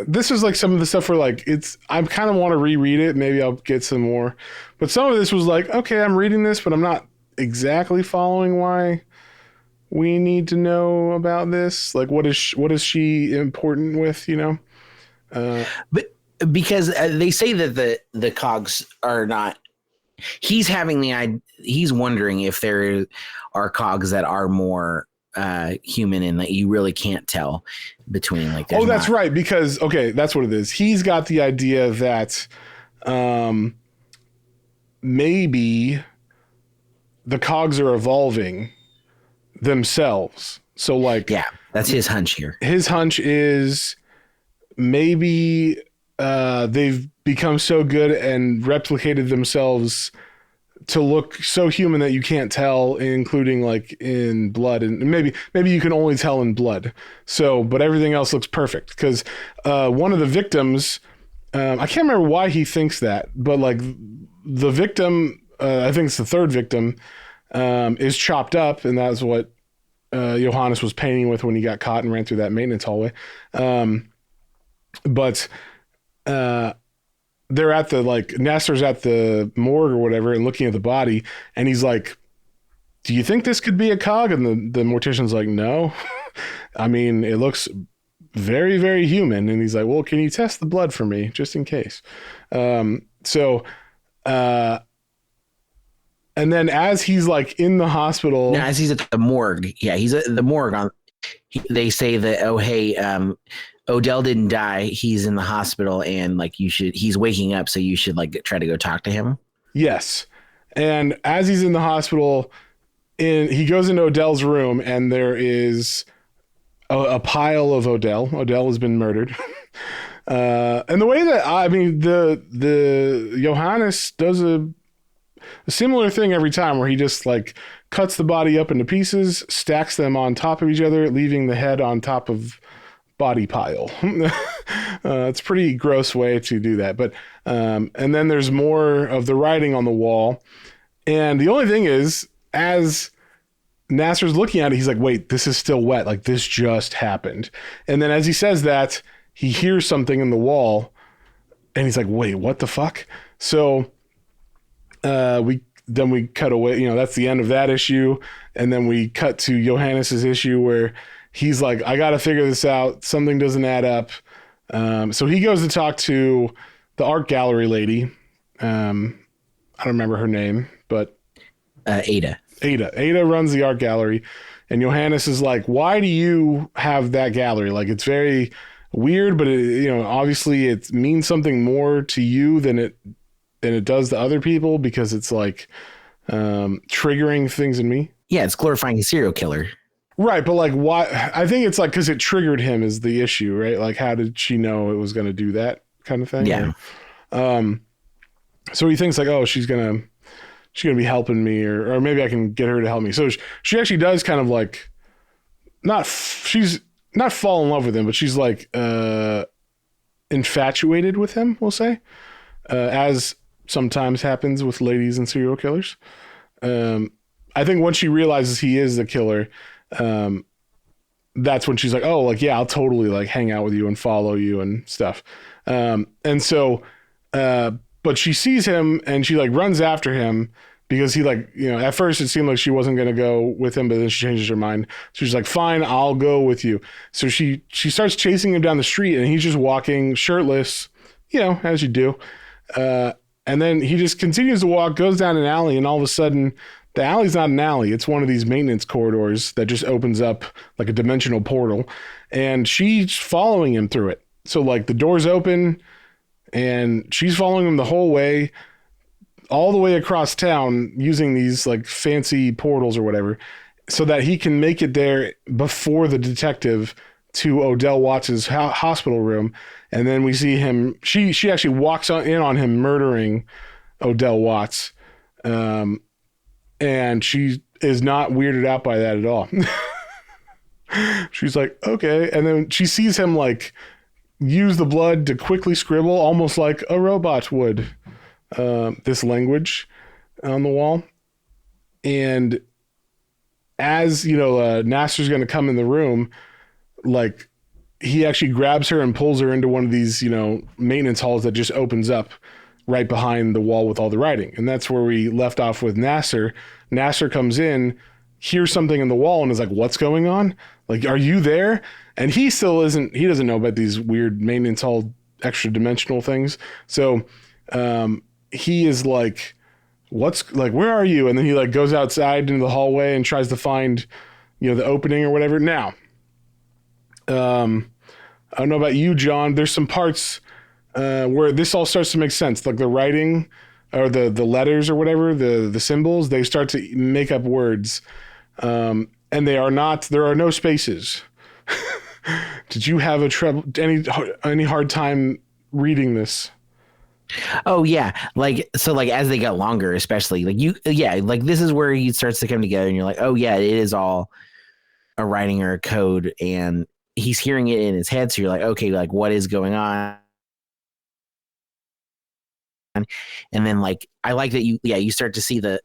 Speaker 1: this is like some of the stuff where like I kind of want to reread it. Maybe I'll get some more, but some of this was like, okay, I'm reading this, but I'm not exactly following why we need to know about this. Like, what is she important with,
Speaker 3: but because they say that the cogs are not, he's wondering if there are cogs that are more human and that you really can't tell between like.
Speaker 1: Oh, that's right. Because, okay, that's what it is. He's got the idea that maybe the cogs are evolving themselves. So like,
Speaker 3: yeah, that's his hunch here.
Speaker 1: His hunch is maybe they've become so good and replicated themselves to look so human that you can't tell, including like in blood, and maybe you can only tell in blood. So, but everything else looks perfect because one of the victims, I can't remember why he thinks that, but like the victim, I think it's the third victim, is chopped up, and that's what Johannes was painting with when he got caught and ran through that maintenance hallway. But they're at the, like, Nasser's at the morgue or whatever and looking at the body, and he's like, do you think this could be a cog? And the mortician's like, no. I mean, it looks very, very human. And he's like, well, can you test the blood for me just in case? And then as he's like in the hospital,
Speaker 3: as he's at the morgue, yeah, he's at the morgue They say that, oh, hey, Odell didn't die. He's in the hospital, and like he's waking up, so you should like try to go talk to him.
Speaker 1: Yes. And as he's in the hospital, he goes into Odell's room, and there is a pile of Odell. Odell has been murdered. And the way that, I mean, the Johannes does a similar thing every time, where he just like cuts the body up into pieces, stacks them on top of each other, leaving the head on top of body pile. It's a pretty gross way to do that. But and then there's more of the writing on the wall. And the only thing is, as Nasser's looking at it, he's like, wait, this is still wet. Like, this just happened. And then as he says that, he hears something in the wall, and he's like, wait, what the fuck? So we cut away, that's the end of that issue. And then we cut to Johannes's issue, where he's like, I got to figure this out. Something doesn't add up. So he goes to talk to the art gallery lady. I don't remember her name, but
Speaker 3: Ada.
Speaker 1: Ada runs the art gallery, and Johannes is like, why do you have that gallery? Like, it's very weird, but obviously it means something more to you than it does to other people, because it's like triggering things in me.
Speaker 3: Yeah, it's glorifying a serial killer.
Speaker 1: Right, but like, why? I think it's like because it triggered him is the issue, right? Like, how did she know it was going to do that kind of thing?
Speaker 3: Yeah.
Speaker 1: So he thinks like, oh, she's gonna be helping me, or maybe I can get her to help me. So she actually does kind of like, she's not fall in love with him, but she's like infatuated with him, we'll say, as sometimes happens with ladies and serial killers. I think once she realizes he is the killer, that's when she's like, oh, like, yeah, I'll totally like hang out with you and follow you and stuff. And so, but she sees him, and she like runs after him, because he like, at first it seemed like she wasn't going to go with him, but then she changes her mind. So she's like, fine, I'll go with you. So she starts chasing him down the street, and he's just walking shirtless, as you do. And then he just continues to walk, goes down an alley, and all of a sudden the alley's not an alley. It's one of these maintenance corridors that just opens up like a dimensional portal, and she's following him through it. So like the door's open, and she's following him the whole way, all the way across town, using these like fancy portals or whatever, so that he can make it there before the detective to Odell Watts' hospital room. And then we see him, she actually walks in on him murdering Odell Watts. And she is not weirded out by that at all. She's like, okay. And then she sees him like use the blood to quickly scribble, almost like a robot would, this language on the wall. And as Nasser's going to come in the room, like, he actually grabs her and pulls her into one of these maintenance halls that just opens up right behind the wall with all the writing. And that's where we left off with Nasser. Nasser comes in, hears something in the wall, and is like, what's going on? Like, are you there? And he doesn't know about these weird maintenance hall extra dimensional things. So he is like, where are you? And then he like goes outside into the hallway and tries to find the opening or whatever. Now, I don't know about you, John. There's some parts where this all starts to make sense. Like the writing or the letters or whatever, the symbols, they start to make up words. And there are no spaces. Did you have any hard time reading this?
Speaker 3: Oh yeah. Like, so like as they got longer, especially like this is where it starts to come together, and you're like, oh yeah, it is all a writing or a code, and he's hearing it in his head. So you're like, okay, like what is going on? And then like, I like that you start to see the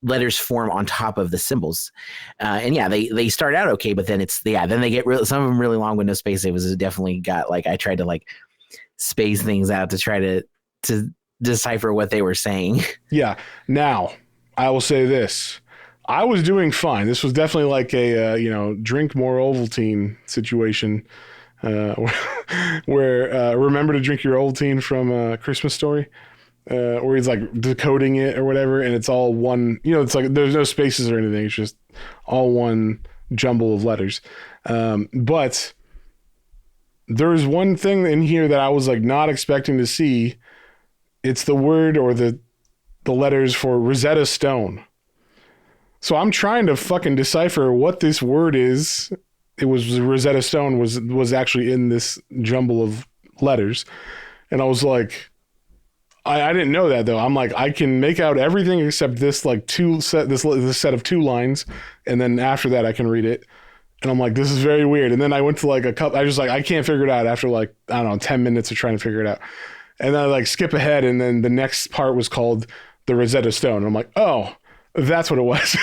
Speaker 3: letters form on top of the symbols. And yeah, they start out okay, but then then they get some of them really long with no space. It was definitely got like, I tried to like space things out to try to decipher what they were saying. Yeah.
Speaker 1: Now I will say this. I was doing fine. This was definitely like a, drink more Ovaltine situation, where remember to drink your Ovaltine from Christmas Story, where he's like decoding it or whatever. And it's all one, it's like, there's no spaces or anything. It's just all one jumble of letters. But there's one thing in here that I was like not expecting to see. It's the word or the letters for Rosetta Stone. So I'm trying to fucking decipher what this word is. It was Rosetta Stone was actually in this jumble of letters. And I was like, I didn't know that though. I'm like, I can make out everything except this like this set of 2 lines. And then after that I can read it. And I'm like, this is very weird. And then I went to like a couple, I just like, I can't figure it out after like, I don't know, 10 minutes of trying to figure it out. And then I like skip ahead. And then the next part was called the Rosetta Stone. And I'm like, oh, that's what it was.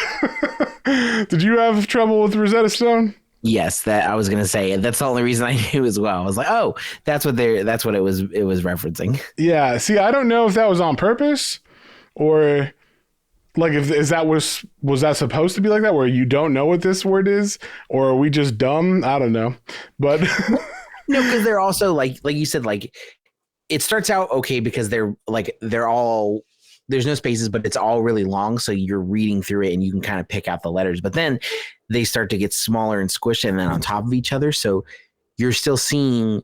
Speaker 1: Did you have trouble with Rosetta Stone?
Speaker 3: Yes, that I was gonna say. That's the only reason I knew as well. I was like, oh, that's what it was referencing.
Speaker 1: Yeah. See, I don't know if that was on purpose or like if is that was that supposed to be like that where you don't know what this word is, or are we just dumb? I don't know. But
Speaker 3: no, because they're also like you said, like it starts out okay because they're all there's no spaces, but it's all really long. So you're reading through it and you can kind of pick out the letters, but then they start to get smaller and squished and then on top of each other. So you're still seeing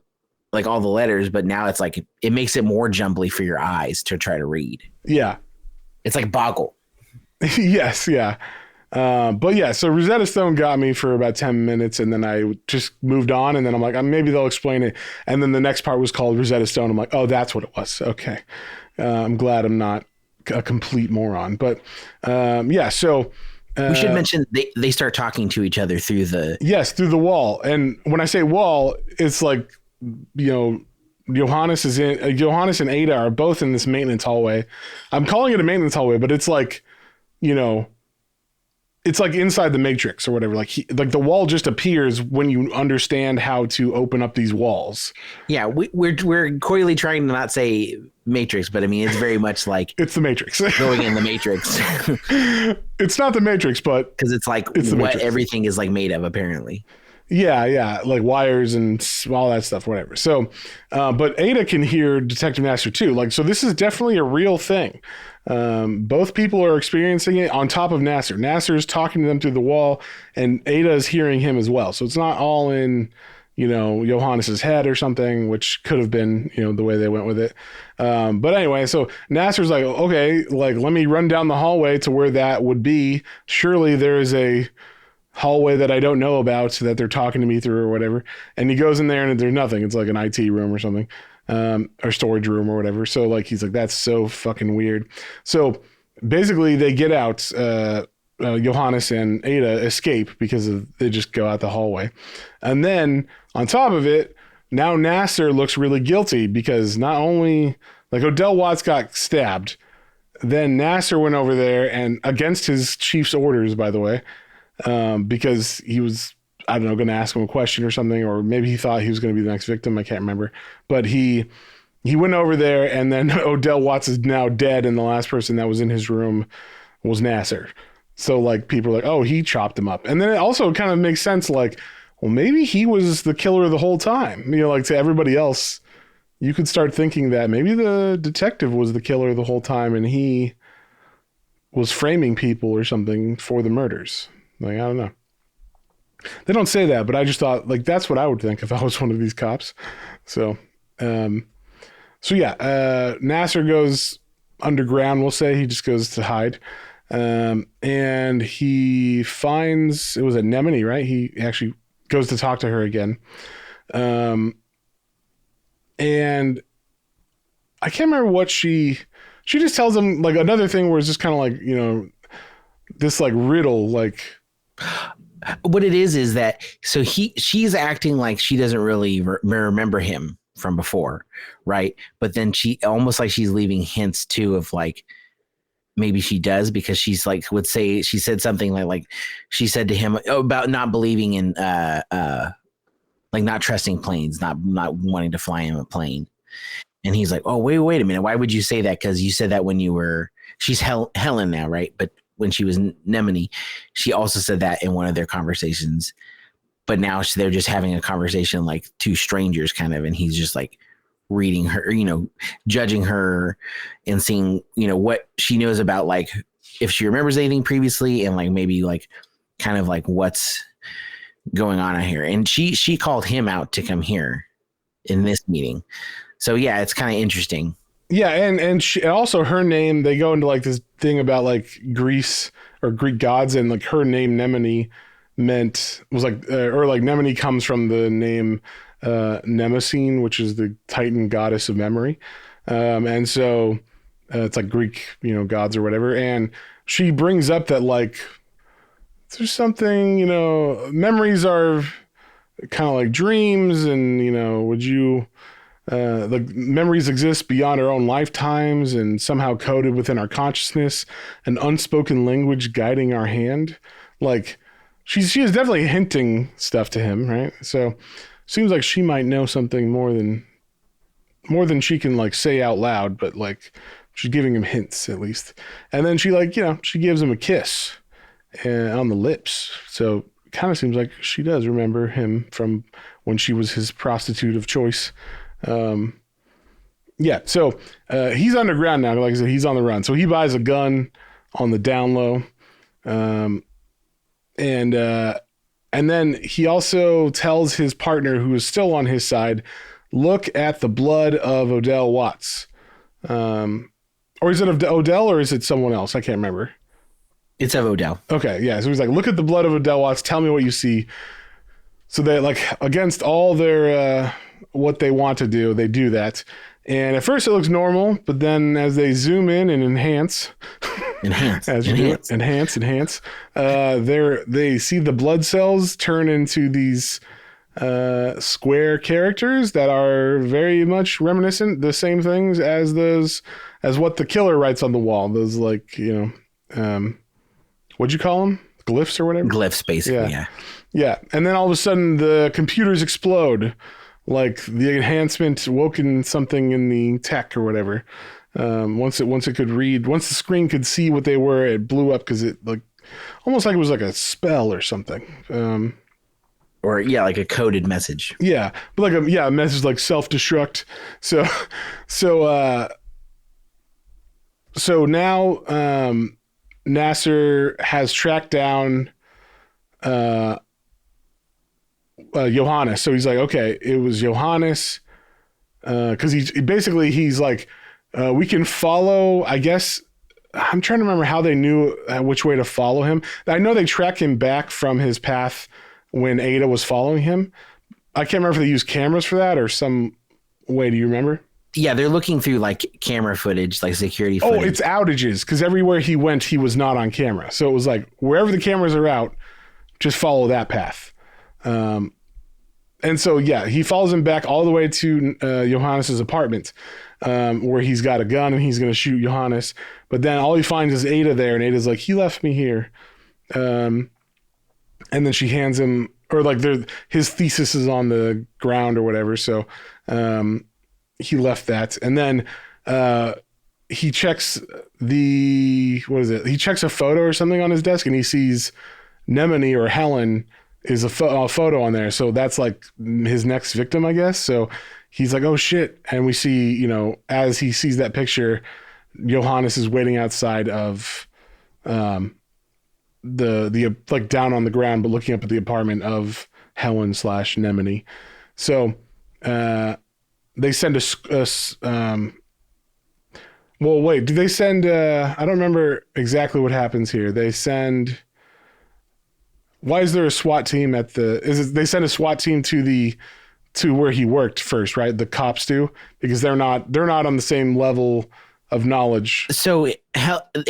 Speaker 3: like all the letters, but now it's like, it makes it more jumbly for your eyes to try to read.
Speaker 1: Yeah.
Speaker 3: It's like Boggle.
Speaker 1: Yes. Yeah. But yeah, so Rosetta Stone got me for about 10 minutes and then I just moved on and then I'm like, maybe they'll explain it. And then the next part was called Rosetta Stone. I'm like, oh, that's what it was. Okay. I'm glad I'm not a complete moron, but yeah. So
Speaker 3: we should mention they start talking to each other through the
Speaker 1: wall. And when I say wall, it's like, you know, Johannes and Ada are both in this maintenance hallway. I'm calling it a maintenance hallway, but it's like, you know, it's like inside the Matrix or whatever. Like like the wall just appears when you understand how to open up these walls.
Speaker 3: Yeah, we're coyly trying to not say Matrix, but I mean it's very much like
Speaker 1: it's the Matrix.
Speaker 3: Going in the Matrix.
Speaker 1: It's not the Matrix, but
Speaker 3: because it's like it's what Matrix. Everything is like made of apparently.
Speaker 1: Yeah, like wires and all that stuff, whatever. So, but Ada can hear Detective Nasser too. Like, so this is definitely a real thing. Both people are experiencing it on top of Nasser. Nasser is talking to them through the wall, and Ada is hearing him as well. So it's not all in, you know, Johannes's head or something, which could have been, you know, the way they went with it. But anyway, so Nasser's like, okay, like let me run down the hallway to where that would be. Surely there is a hallway that I don't know about that they're talking to me through or whatever. And he goes in there and there's nothing. It's like an IT room or something, or storage room or whatever. So like, he's like, that's so fucking weird. So basically they get out, Johannes and Ada escape because they just go out the hallway. And then on top of it, now Nasser looks really guilty because not only like Odell Watts got stabbed, then Nasser went over there and against his chief's orders, by the way, because he was, I don't know, going to ask him a question or something, or maybe he thought he was going to be the next victim. I can't remember, but he went over there and then Odell Watts is now dead. And the last person that was in his room was Nasser. So like people are like, oh, he chopped him up. And then it also kind of makes sense. Like, well, maybe he was the killer the whole time, you know, like to everybody else, you could start thinking that maybe the detective was the killer the whole time and he was framing people or something for the murders. Like, I don't know. They don't say that, but I just thought like that's what I would think if I was one of these cops. So, Nasser goes underground. We'll say he just goes to hide, and he finds it was Anemone, right? He actually goes to talk to her again, and I can't remember what she just tells him like another thing where it's just kind of like, you know, this like riddle like.
Speaker 3: What it is that so she's acting like she doesn't really remember him from before, right? But then she almost like she's leaving hints too of like maybe she does because she's like would say she said something like she said to him about not believing in like not trusting planes, not wanting to fly in a plane, and he's like, oh wait a minute, why would you say that? Because you said that when you were she's Helen now, right? But when she was Nemone, she also said that in one of their conversations, but now they're just having a conversation like two strangers kind of, and he's just like reading her, you know, judging her and seeing, you know, what she knows about, like if she remembers anything previously and like maybe like kind of like what's going on here. And she called him out to come here in this meeting. So yeah, it's kind of interesting.
Speaker 1: Yeah, and she, also her name, they go into like this thing about like Greece or Greek gods, and like her name Nemene was like or like Nemene comes from the name Mnemosyne, which is the Titan goddess of memory. And so it's like Greek, gods or whatever. And she brings up that like there's something, memories are kind of like dreams, and would you the memories exist beyond our own lifetimes and somehow coded within our consciousness, an unspoken language guiding our hand. Like she is definitely hinting stuff to him, right? So seems like she might know something more than she can like say out loud, but like she's giving him hints at least. And then she like, she gives him a kiss on the lips. So it kind of seems like she does remember him from when she was his prostitute of choice. Yeah, so he's underground now. Like I said, he's on the run. So he buys a gun on the down low, and then he also tells his partner, who is still on his side, look at the blood of Odell Watts. Or is it of Odell or is it someone else? I can't remember.
Speaker 3: It's of Odell.
Speaker 1: Okay, yeah. So he's like, look at the blood of Odell Watts. Tell me what you see. So they like against all their what they want to do, they do that. And at first it looks normal, but then as they zoom in and enhance, they see the blood cells turn into these square characters that are very much reminiscent, the same things as what the killer writes on the wall. Those like, what'd you call them? Glyphs or whatever?
Speaker 3: Glyphs, basically, yeah.
Speaker 1: Yeah. And then all of a sudden the computers explode. Like the enhancement woken something in the tech or whatever. Once it could read, once the screen could see what they were, it blew up because it like almost like it was like a spell or something.
Speaker 3: Or yeah, like a coded message.
Speaker 1: Yeah, but like a message like self-destruct. So now Nasser has tracked down Johannes. So he's like, okay, it was Johannes, because he's like, we can follow. I guess I'm trying to remember how they knew which way to follow him. I know they track him back from his path when Ada was following him. I can't remember if they used cameras for that or some way. Do you remember?
Speaker 3: Yeah, they're looking through like camera footage, like security footage.
Speaker 1: Oh, it's outages because everywhere he went, he was not on camera. So it was like wherever the cameras are out, just follow that path. And so, yeah, he follows him back all the way to Johannes's apartment, where he's got a gun and he's going to shoot Johannes. But then all he finds is Ada there, and Ada's like, he left me here. And then she hands him, or like his thesis is on the ground or whatever. So he left that. And then he checks he checks a photo or something on his desk, and he sees Nemene or Helen is a photo on there. So that's like his next victim, I guess. So he's like, oh shit. And we see, as he sees that picture, Johannes is waiting outside of the like down on the ground, but looking up at the apartment of Helen / Nemene. So they send well, wait, do they send, I don't remember exactly what happens here. They send, why is there a SWAT team they send a SWAT team to where he worked first, right? The cops do, because they're not on the same level of knowledge.
Speaker 3: So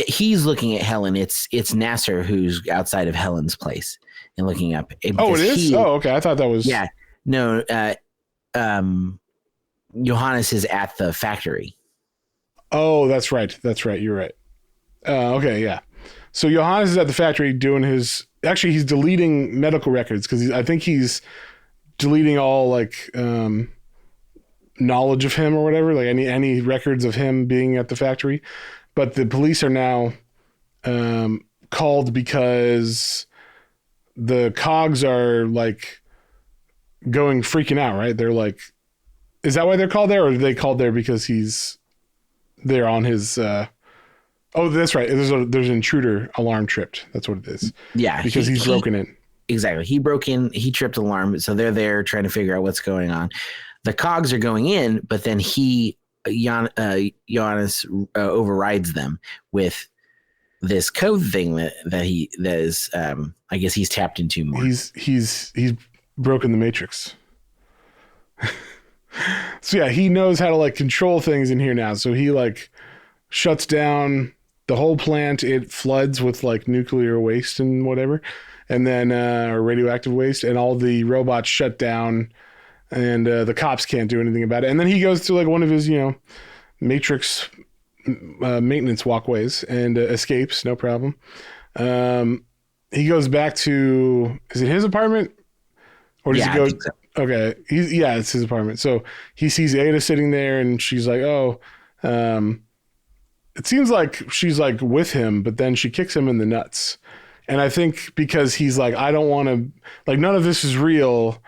Speaker 3: he's looking at Helen. It's Nasser who's outside of Helen's place and looking up.
Speaker 1: Oh, it is? Okay. I thought that was.
Speaker 3: Yeah. No, Johannes is at the factory.
Speaker 1: Oh, that's right. You're right. Okay. Yeah. So Johannes is at the factory doing he's deleting medical records because I think he's deleting all like knowledge of him or whatever, like any records of him being at the factory. But the police are now called because the cogs are like freaking out, right? They're like, is that why they're called there, or are they called there because he's there on his oh, that's right. There's an intruder alarm tripped. That's what it is.
Speaker 3: Yeah.
Speaker 1: Because he's broken in.
Speaker 3: exactly. He broke in, he tripped the alarm. So they're there trying to figure out what's going on. The cogs are going in, but then Giannis overrides them with this code thing that is I guess he's tapped into more.
Speaker 1: He's broken the matrix. So yeah, he knows how to like control things in here now. So he like shuts down the whole plant. It floods with like nuclear waste and whatever, and then or radioactive waste, and all the robots shut down, and the cops can't do anything about it. And then he goes to like one of his matrix maintenance walkways and escapes, no problem. He goes back to, is it his apartment, or does he go? So. Okay, it's his apartment. So he sees Ada sitting there, and she's like, "Oh, it seems like she's like with him," but then she kicks him in the nuts. And I think because he's like, "I don't want to, like, none of this is real.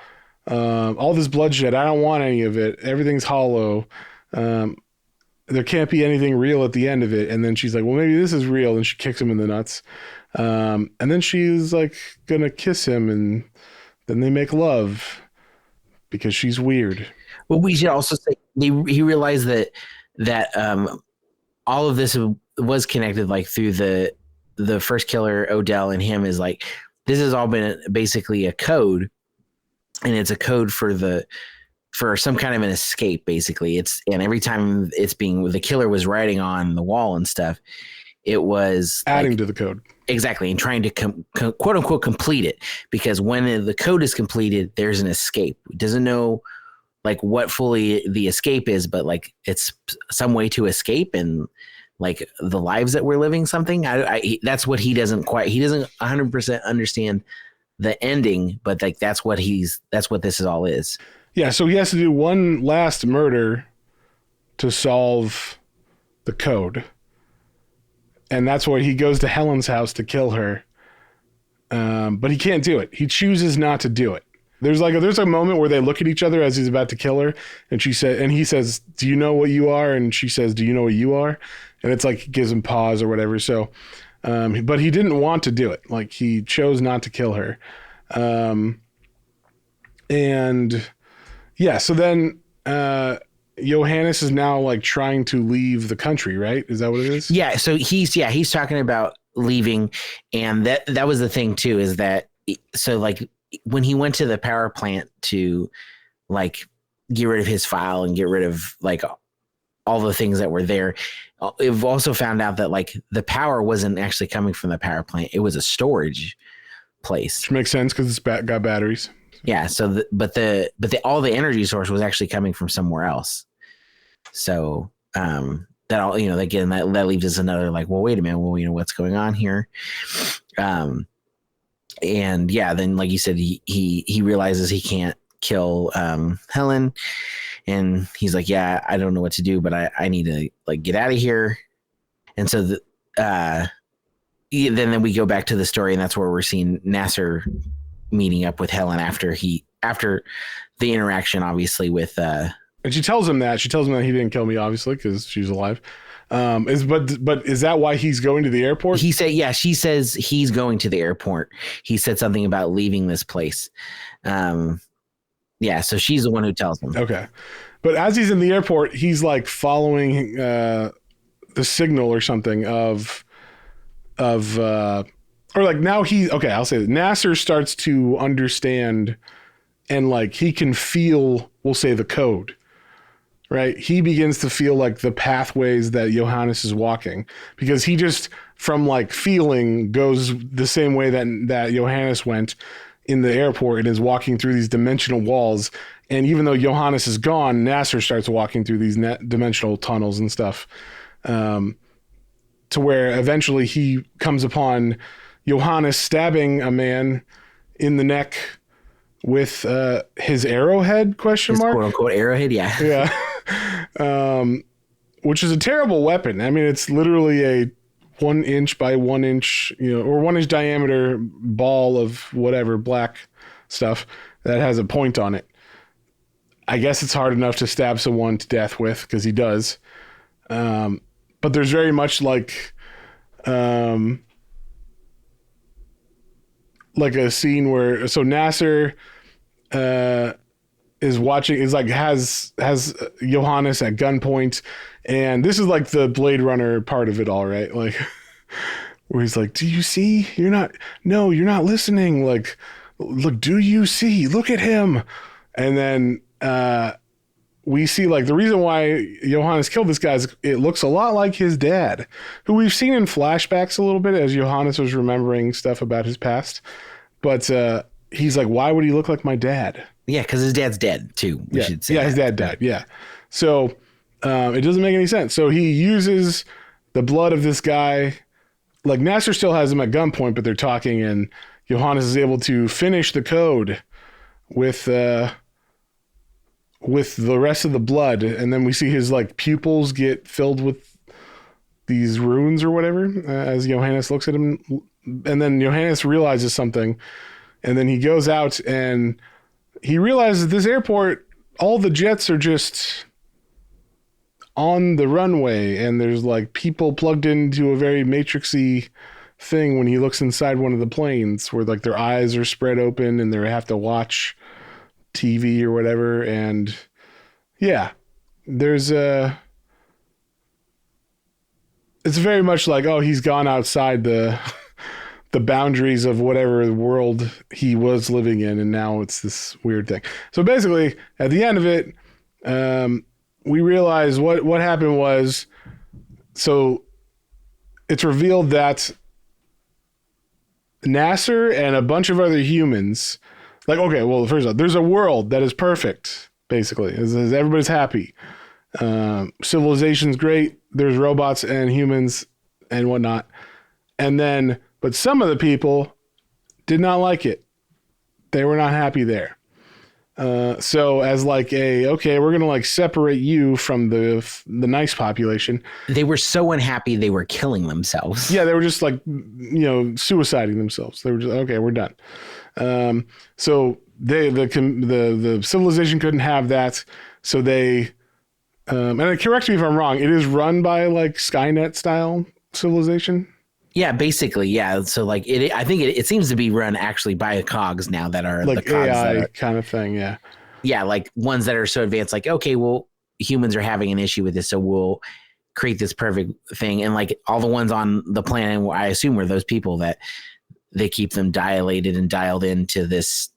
Speaker 1: All this bloodshed, I don't want any of it. Everything's hollow. There can't be anything real at the end of it." And then she's like, "Well, maybe this is real," and she kicks him in the nuts. And then she's like gonna kiss him, and then they make love because she's weird.
Speaker 3: Well, we should also say he realized that all of this was connected, like through the first killer, Odell, and him, is like, this has all been basically a code, and it's a code for some kind of an escape, basically. And every time the killer was writing on the wall and stuff, it was
Speaker 1: adding to the code.
Speaker 3: Exactly. And trying to quote unquote complete it, because when the code is completed, there's an escape. It doesn't know like what fully the escape is, but like it's some way to escape, and like the lives that we're living, something. That's what he doesn't 100% understand the ending, but like that's what this is all is.
Speaker 1: Yeah, so he has to do one last murder to solve the code. And that's why he goes to Helen's house to kill her. But he can't do it. He chooses not to do it. There's a moment where they look at each other as he's about to kill her, and he says, "Do you know what you are?" And she says, "Do you know what you are?" And it's like gives him pause or whatever. So, but he didn't want to do it. Like he chose not to kill her. And yeah, so then Johannes is now like trying to leave the country, right? Is that what it is?
Speaker 3: Yeah. So he's talking about leaving, and that was the thing too, is that so like when he went to the power plant to like get rid of his file and get rid of like all the things that were there, we've also found out that like the power wasn't actually coming from the power plant. It was a storage place.
Speaker 1: Which makes sense because it's got batteries.
Speaker 3: Yeah. So, all the energy source was actually coming from somewhere else. So, that all, again, that leaves us another like, well, wait a minute. Well, what's going on here? And yeah, then like you said, he realizes he can't kill, Helen, and he's like, yeah, I don't know what to do, but I need to like get out of here. And so then we go back to the story, and that's where we're seeing Nasser meeting up with Helen after the interaction, obviously, with
Speaker 1: and she tells him that he didn't kill me, obviously, because she's alive. But is that why he's going to the airport?
Speaker 3: She says he's going to the airport. He said something about leaving this place. Yeah, so she's the one who tells him.
Speaker 1: Okay. But as he's in the airport, he's like following the signal or something of or like now I'll say that Nasser starts to understand, and like he can feel, we'll say, the code, right? He begins to feel like the pathways that Johannes is walking, because he just from like feeling goes the same way that Johannes went in the airport and is walking through these dimensional walls. And even though Johannes is gone, Nasser starts walking through these dimensional tunnels and stuff, to where eventually he comes upon Johannes stabbing a man in the neck with his arrowhead, question mark?
Speaker 3: Quote unquote arrowhead, yeah.
Speaker 1: Yeah. Which is a terrible weapon. I mean, it's literally a 1 inch by 1 inch, or 1 inch diameter ball of whatever black stuff that has a point on it. I guess it's hard enough to stab someone to death with, because he does. But there's very much like like a scene where Nasser is watching, is like has Johannes at gunpoint, and this is like the Blade Runner part of it all, right? Like where he's like, do you see? You're not listening. Like, look, do you see? Look at him. And then we see like the reason why Johannes killed this guy is it looks a lot like his dad, who we've seen in flashbacks a little bit as Johannes was remembering stuff about his past. But he's like, why would he look like my dad?
Speaker 3: Yeah, because his dad's dead too. We should say
Speaker 1: his dad died. Yeah. So it doesn't make any sense. So he uses the blood of this guy. Like Nasser still has him at gunpoint, but they're talking, and Johannes is able to finish the code with the rest of the blood, and then we see his like pupils get filled with these runes or whatever as Johannes looks at him, and then Johannes realizes something, and then he goes out and he realizes this airport, all the jets are just on the runway, and there's like people plugged into a very matrixy thing when he looks inside one of the planes where like their eyes are spread open and they have to watch TV or whatever. And yeah, there's it's very much like, oh, he's gone outside the boundaries of whatever world he was living in, and now it's this weird thing. So basically at the end of it, we realize what happened was, so it's revealed that Nasser and a bunch of other humans, like, okay, well, first of all, there's a world that is perfect, basically. Everybody's happy. Civilization's great. There's robots and humans and whatnot. And then, but some of the people did not like it. They were not happy there. So as like okay, we're going to like separate you from the nice population.
Speaker 3: They were so unhappy they were killing themselves.
Speaker 1: Yeah, they were just like, suiciding themselves. They were just, okay, we're done. So the civilization couldn't have that. So they, and correct me if I'm wrong, it is run by like Skynet style civilization.
Speaker 3: Yeah, basically, yeah. So like I think it seems to be run actually by cogs now that are
Speaker 1: like
Speaker 3: the cogs
Speaker 1: AI kind of thing. Yeah.
Speaker 3: Yeah. Like ones that are so advanced, like, okay, well, humans are having an issue with this, so we'll create this perfect thing. And like all the ones on the planet, I assume were those people that they keep them dilated and dialed into this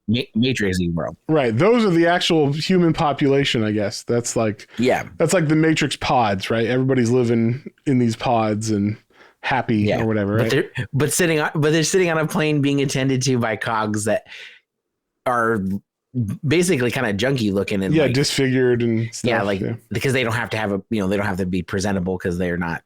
Speaker 3: matrixy world.
Speaker 1: Right. Those are the actual human population, I guess. That's like,
Speaker 3: yeah,
Speaker 1: that's like the Matrix pods, right? Everybody's living in these pods and happy or whatever, right?
Speaker 3: But they're sitting on a plane being attended to by cogs that are basically kind of junky looking and
Speaker 1: disfigured and stuff.
Speaker 3: Because they don't have to have they don't have to be presentable because they're not,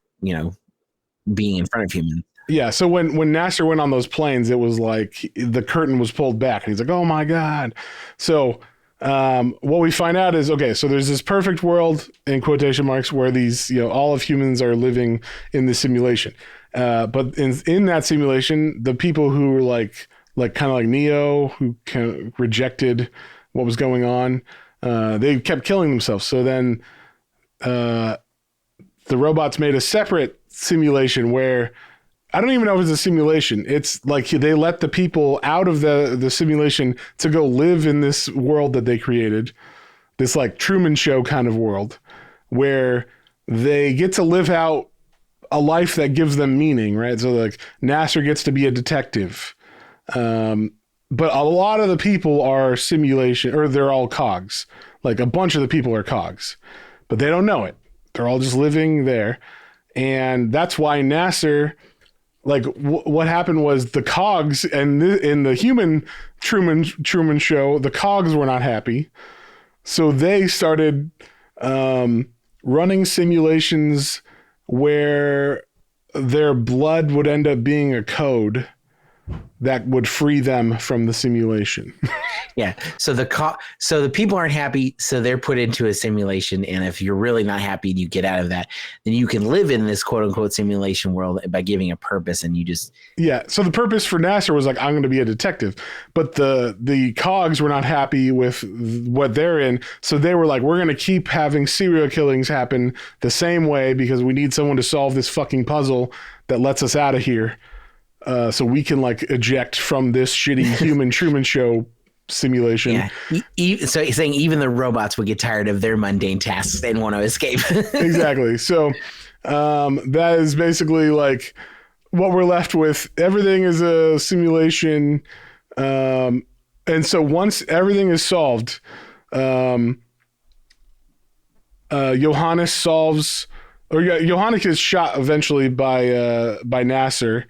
Speaker 3: being in front of humans.
Speaker 1: Yeah. So when Nasser went on those planes, it was like the curtain was pulled back and he's like, oh my God. So what we find out is, okay, so there's this perfect world in quotation marks where these, all of humans are living in this simulation. But in that simulation, the people who were like kind of like Neo, who kind of rejected what was going on, they kept killing themselves. So then the robots made a separate simulation where I don't even know if it's a simulation. It's like they let the people out of the simulation to go live in this world that they created, this like Truman Show kind of world where they get to live out a life that gives them meaning, right? So like Nasser gets to be a detective. But a lot of the people are simulation, or they're all cogs. Like a bunch of the people are cogs, but they don't know it. They're all just living there. And that's why Nasser, like what happened was the cogs and in the human Truman Show, the cogs were not happy. So they started running simulations where their blood would end up being a code that would free them from the simulation.
Speaker 3: Yeah. So the people aren't happy, so they're put into a simulation. And if you're really not happy and you get out of that, then you can live in this quote unquote simulation world by giving a purpose. And you just
Speaker 1: So the purpose for Nasser was like, I'm going to be a detective, but the cogs were not happy with what they're in. So they were like, we're going to keep having serial killings happen the same way because we need someone to solve this fucking puzzle that lets us out of here. so we can like eject from this shitty human Truman Show simulation.
Speaker 3: Yeah. So he's saying even the robots would get tired of their mundane tasks and want to escape.
Speaker 1: Exactly. So that is basically like what we're left with. Everything is a simulation. And so once everything is solved, Johannes solves, or Johannes is shot eventually by Nasser.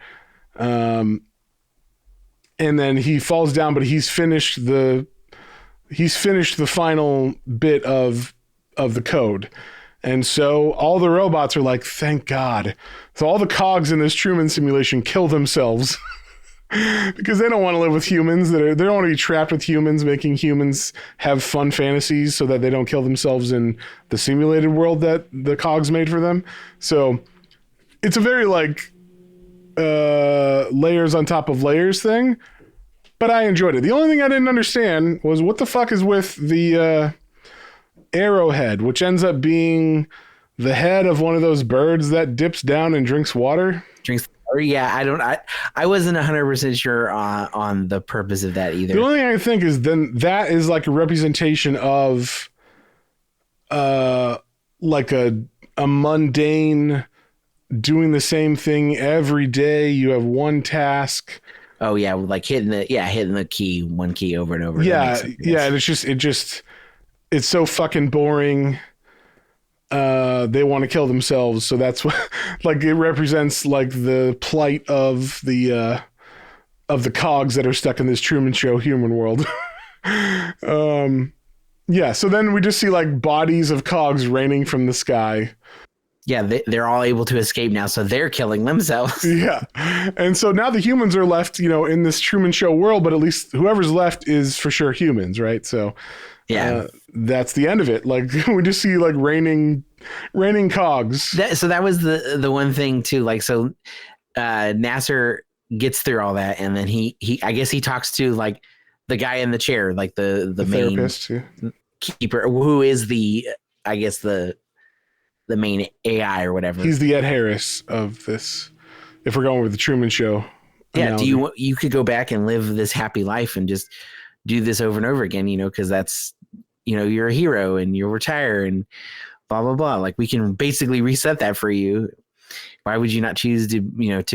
Speaker 1: And then he falls down, but he's finished the final bit of the code. And so all the robots are like, thank God. So all the cogs in this Truman simulation kill themselves because they don't want to live with humans. They don't want to be trapped with humans, making humans have fun fantasies so that they don't kill themselves in the simulated world that the cogs made for them. So it's a very like layers on top of layers thing, but I enjoyed it. The only thing I didn't understand was what the fuck is with the arrowhead, which ends up being the head of one of those birds that dips down and drinks water.
Speaker 3: Yeah, I wasn't 100% sure on the purpose of that either.
Speaker 1: The only thing I think is then that is like a representation of like a mundane doing the same thing every day. You have one task.
Speaker 3: Oh yeah, like hitting the one key over and over.
Speaker 1: Yeah, and it's so fucking boring. They want to kill themselves, so that's what like it represents like the plight of the cogs that are stuck in this Truman Show human world. Yeah, so then we just see like bodies of cogs raining from the sky.
Speaker 3: Yeah, they're all able to escape now, so they're killing themselves.
Speaker 1: Yeah. And so now the humans are left, in this Truman Show world, but at least whoever's left is for sure humans, right? So
Speaker 3: yeah,
Speaker 1: that's the end of it. Like we just see like raining cogs.
Speaker 3: So that was the one thing too. Like, so Nasser gets through all that, and then he I guess he talks to like the guy in the chair, like the main
Speaker 1: therapist, yeah.
Speaker 3: keeper, who is the main AI or whatever.
Speaker 1: He's the Ed Harris of this. If we're going with the Truman Show.
Speaker 3: Yeah.
Speaker 1: Analogy.
Speaker 3: You could go back and live this happy life and just do this over and over again, because that's, you're a hero and you'll retire and blah, blah, blah. Like we can basically reset that for you. Why would you not choose to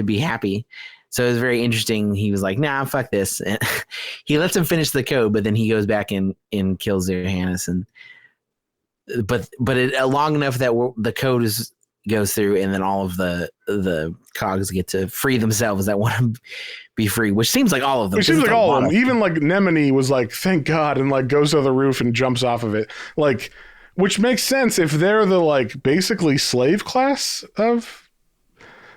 Speaker 3: be happy? So it was very interesting. He was like, nah, fuck this. And he lets him finish the code, but then he goes back and kills Johannes. But long enough that the code goes through, and then all of the cogs get to free themselves that want to be free, which seems like all of them.
Speaker 1: It seems like all of them. Even like Nemini was like, thank God, and like goes to the roof and jumps off of it. Like, which makes sense if they're the like basically slave class of.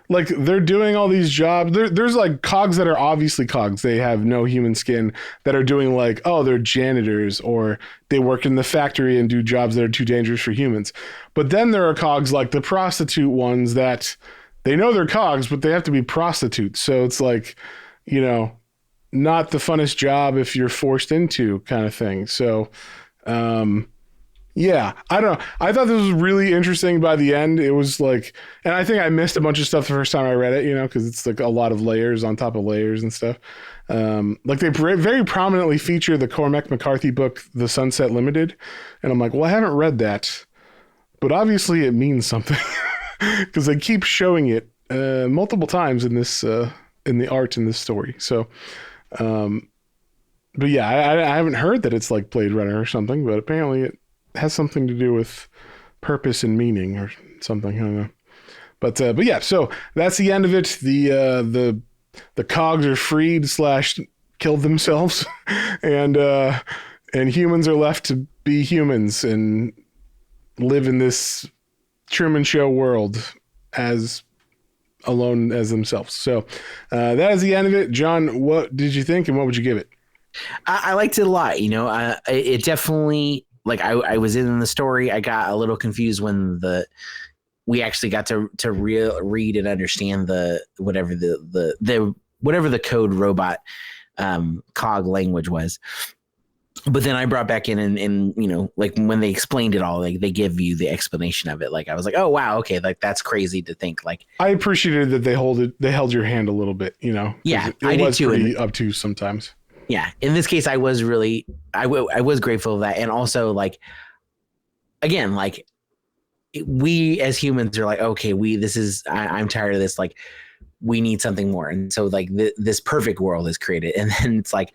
Speaker 1: Like they're doing all these jobs. There's like cogs that are obviously cogs. They have no human skin that are doing like, oh, they're janitors or they work in the factory and do jobs that are too dangerous for humans. But then there are cogs like the prostitute ones that they know they're cogs, but they have to be prostitutes. So it's like, not the funnest job if you're forced into kind of thing. So, yeah, I don't know. I thought this was really interesting by the end. It was like, and I think I missed a bunch of stuff the first time I read it, because it's like a lot of layers on top of layers and stuff. Like they very prominently feature the Cormac McCarthy book, The Sunset Limited. And I'm like, well, I haven't read that, but obviously it means something because they keep showing it multiple times in this, in the art in this story. So, but yeah, I haven't heard that it's like Blade Runner or something, but apparently it has something to do with purpose and meaning or something. I don't know. But yeah, so that's the end of it. The cogs are freed / killed themselves and humans are left to be humans and live in this Truman Show world as alone as themselves. So that is the end of it. John, what did you think and what would you give it?
Speaker 3: I liked it a lot. It definitely, like I was in the story. I got a little confused when we actually got to read and understand whatever the code robot cog language was. but then I brought back in and you know, like when they explained it all, like they give you the explanation of it. Like I was like, oh wow, okay, like that's crazy to think. Like
Speaker 1: I appreciated that they held your hand a little bit, you know, 'cause
Speaker 3: yeah,
Speaker 1: it
Speaker 3: I did
Speaker 1: was
Speaker 3: too.
Speaker 1: pretty obtuse sometimes.
Speaker 3: Yeah, in this case, I was really, I was grateful of that, and also like, again, like we as humans are like, okay, I'm tired of this. Like, we need something more, and so like this perfect world is created, and then it's like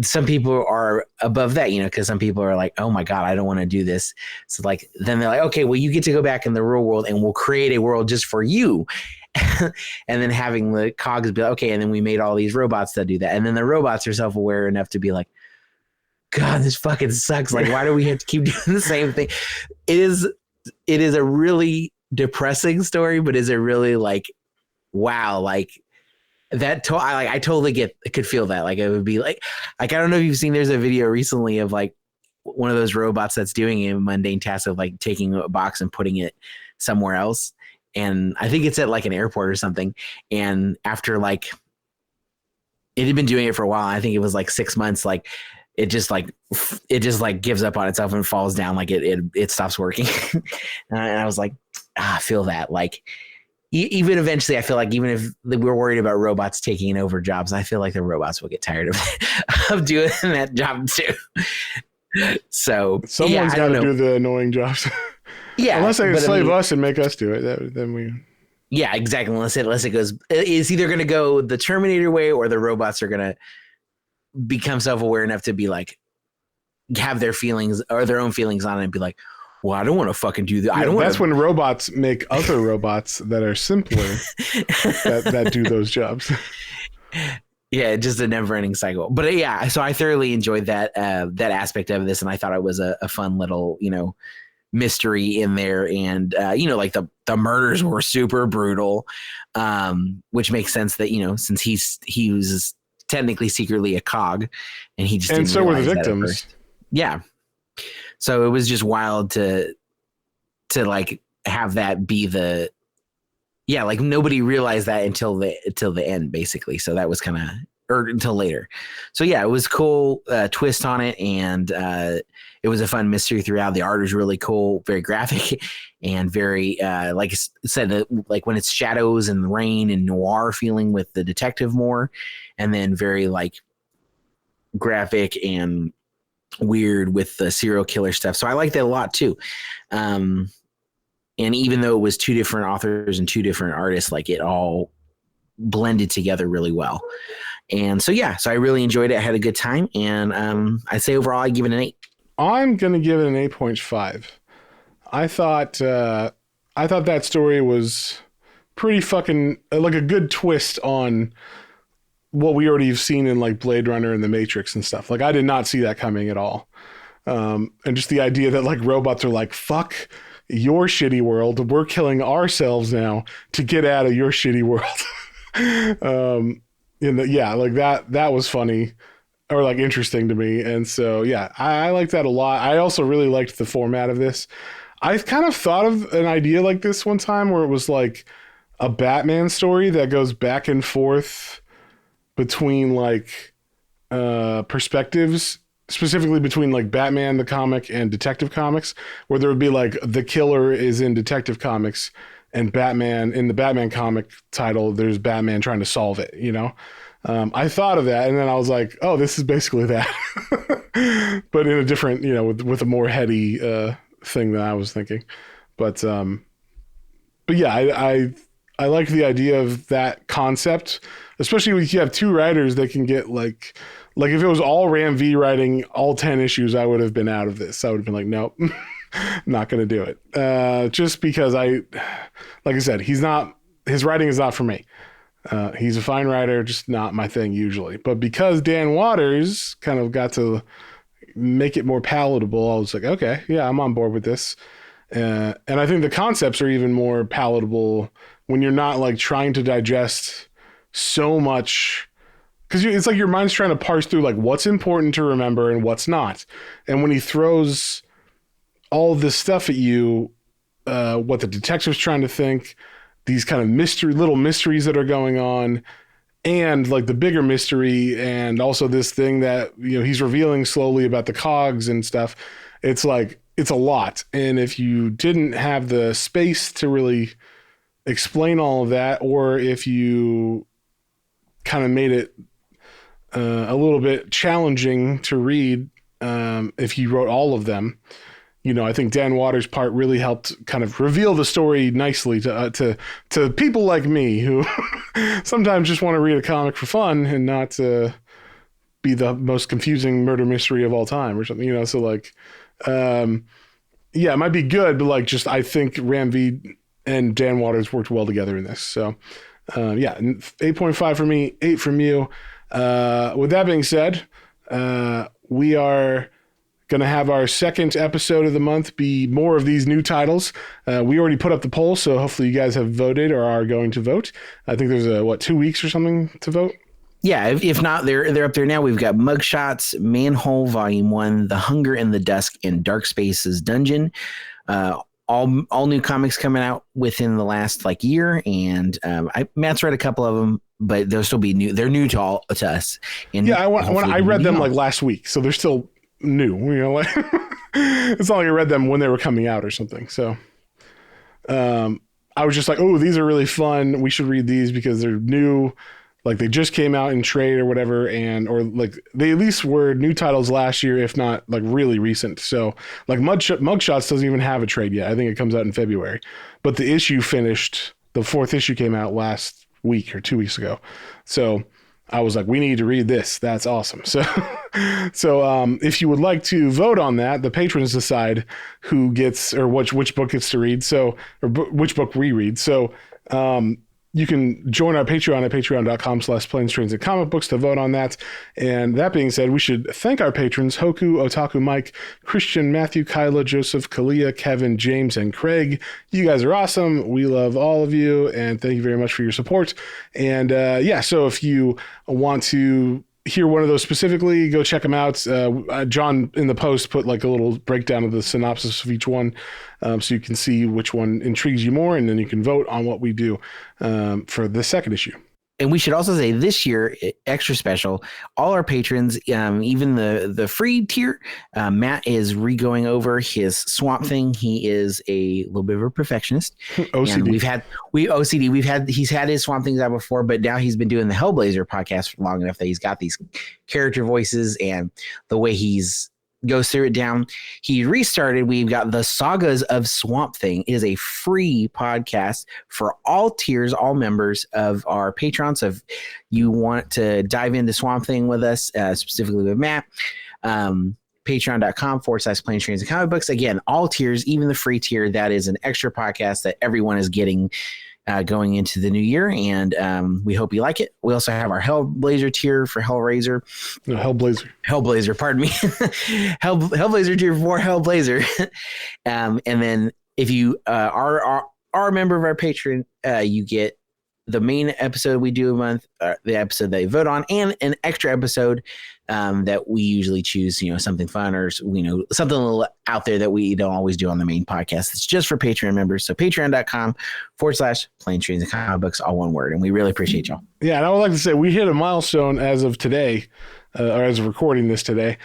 Speaker 3: some people are above that, you know, because some people are like, oh my god, I don't want to do this. So like, then they're like, okay, well, you get to go back in the real world, and we'll create a world just for you. And then having the cogs be like, okay, and then we made all these robots that do that, and then the robots are self-aware enough to be like, god, this fucking sucks. Like, why do we have to keep doing the same thing? It is a really depressing story, but is it really like, wow, like that I totally could feel that. Like it would be like I don't know if you've seen, there's a video recently of like one of those robots that's doing a mundane task of like taking a box and putting it somewhere else, and I think it's at like an airport or something, and after like it had been doing it for a while, I think it was like 6 months, like it just like gives up on itself and falls down, like it stops working. And I was like, I feel that. Like even eventually, I feel like even if we're worried about robots taking over jobs, I feel like the robots will get tired of doing that job too. So
Speaker 1: Someone's got to do the annoying jobs.
Speaker 3: Yeah,
Speaker 1: unless they enslave us and make us do it, then we.
Speaker 3: Yeah, exactly. Unless it goes, it's either going to go the Terminator way, or the robots are going to become self-aware enough to be like, have their feelings or their own feelings on it, and be like, well, I don't want to fucking do that.
Speaker 1: Yeah, that's when robots make other robots that are simpler that do those jobs.
Speaker 3: Yeah, just a never-ending cycle. But yeah, so I thoroughly enjoyed that aspect of this, and I thought it was a fun little, you know, mystery in there. And you know, like the murders were super brutal, which makes sense that, you know, since he was technically secretly a cog, and he just
Speaker 1: and
Speaker 3: didn't
Speaker 1: so were the
Speaker 3: realize that at
Speaker 1: victims.
Speaker 3: first. Yeah. So it was just wild to like have that be the, yeah, like nobody realized that until the end, basically. So that was kind of, or until later. So yeah, it was cool twist on it, and it was a fun mystery throughout. The art was really cool, very graphic, and very like I said, like when it's shadows and rain and noir feeling with the detective more, and then very like graphic and weird with the serial killer stuff. So I liked that a lot too. And even though it was two different authors and two different artists, like it all blended together really well. And so, yeah, so I really enjoyed it. I had a good time. And I'd say overall, I give it an 8.
Speaker 1: I'm going to give it an 8.5. I thought that story was pretty fucking like a good twist on what we already have seen in like Blade Runner and The Matrix and stuff. Like I did not see that coming at all. And just the idea that like robots are like, fuck your shitty world. We're killing ourselves now to get out of your shitty world. Yeah, like that was funny or like interesting to me. And so, yeah, I like that a lot. I also really liked the format of this. I kind of thought of an idea like this one time where it was like a Batman story that goes back and forth between like perspectives, specifically between like Batman the comic and Detective Comics, where there would be like the killer is in Detective Comics and Batman in the Batman comic title, there's Batman trying to solve it, you know? I thought of that, and then I was like, oh, this is basically that. But in a different, you know, with a more heady thing than I was thinking. But yeah, I like the idea of that concept, especially when you have two writers that can get like if it was all Ram V writing all 10 issues, I would have been out of this. I would have been like, nope, not going to do it. Just because like I said, his writing is not for me. He's a fine writer, just not my thing usually. But because Dan Waters kind of got to make it more palatable, I was like, okay, yeah, I'm on board with this. And I think the concepts are even more palatable when you're not like trying to digest so much, because it's like your mind's trying to parse through like what's important to remember and what's not. And when he throws all this stuff at you, what the detective's trying to think, these kind of little mysteries that are going on, and like the bigger mystery, and also this thing that he's revealing slowly about the cogs and stuff. It's like it's a lot, and if you didn't have the space to really explain all of that, or if you kind of made it a little bit challenging to read, if you wrote all of them, I think Dan Waters' part really helped kind of reveal the story nicely to people like me who sometimes just want to read a comic for fun and not be the most confusing murder mystery of all time or something. So like, yeah, it might be good, but like, just I think Ram V and Dan Waters worked well together in this. So yeah, 8.5 for me, 8 from you. With that being said, we are going to have our second episode of the month be more of these new titles. We already put up the poll, so hopefully you guys have voted or are going to vote. I think there's 2 weeks or something to vote.
Speaker 3: Yeah, if not, they're up there now. We've got Mugshots, Manhole Volume 1, The Hunger in the Dusk, and Dark Spaces Dungeon. All new comics coming out within the last year, and Matt's read a couple of them, but they'll still be new. They're new to us. And
Speaker 1: yeah, I read them last week, so they're still new. It's not like I read them when they were coming out or something. So I was just like, oh, these are really fun. We should read these because they're new. Like they just came out in trade or whatever, or they at least were new titles last year, if not really recent. So like Mugshots doesn't even have a trade yet. I think it comes out in February, but the issue finished. The 4th issue came out last week or 2 weeks ago. So I was like, we need to read this. That's awesome. So if you would like to vote on that, the patrons decide who gets or which book gets to read. Which book we read. So you can join our Patreon at patreon.com/planes, trains, and comic books to vote on that. And that being said, we should thank our patrons, Hoku, Otaku Mike, Christian, Matthew, Kyla, Joseph, Kalia, Kevin, James, and Craig. You guys are awesome. We love all of you, and thank you very much for your support. And so if you want to hear one of those specifically, go check them out. John in the post put a little breakdown of the synopsis of each one, so you can see which one intrigues you more, and then you can vote on what we do for the second issue.
Speaker 3: And we should also say this year, extra special, all our patrons, even the free tier, Matt is re-going over his Swamp Thing. He is a little bit of a perfectionist.
Speaker 1: OCD.
Speaker 3: And he's had his Swamp Things out before, but now he's been doing the Hellblazer podcast for long enough that he's got these character voices and the way he's goes through it down. He restarted. We've got the Sagas of Swamp Thing. It is a free podcast for all tiers, all members of our Patreon. So if you want to dive into Swamp Thing with us, specifically with Matt, patreon.com/planes, trains, and comic books. Again, all tiers, even the free tier, that is an extra podcast that everyone is getting going into the new year, and we hope you like it. We also have our Hellblazer tier for Hellraiser.
Speaker 1: No, Hellblazer,
Speaker 3: pardon me. Hellblazer tier for Hellblazer. And then if you are a member of our Patreon, you get the main episode we do a month, the episode that you vote on, and an extra episode that we usually choose, something fun or, something a little out there that we don't always do on the main podcast. It's just for Patreon members. So patreon.com/planes, trains, and comic books, all one word. And we really appreciate y'all.
Speaker 1: Yeah. And I would like to say we hit a milestone as of today, or as of recording this today.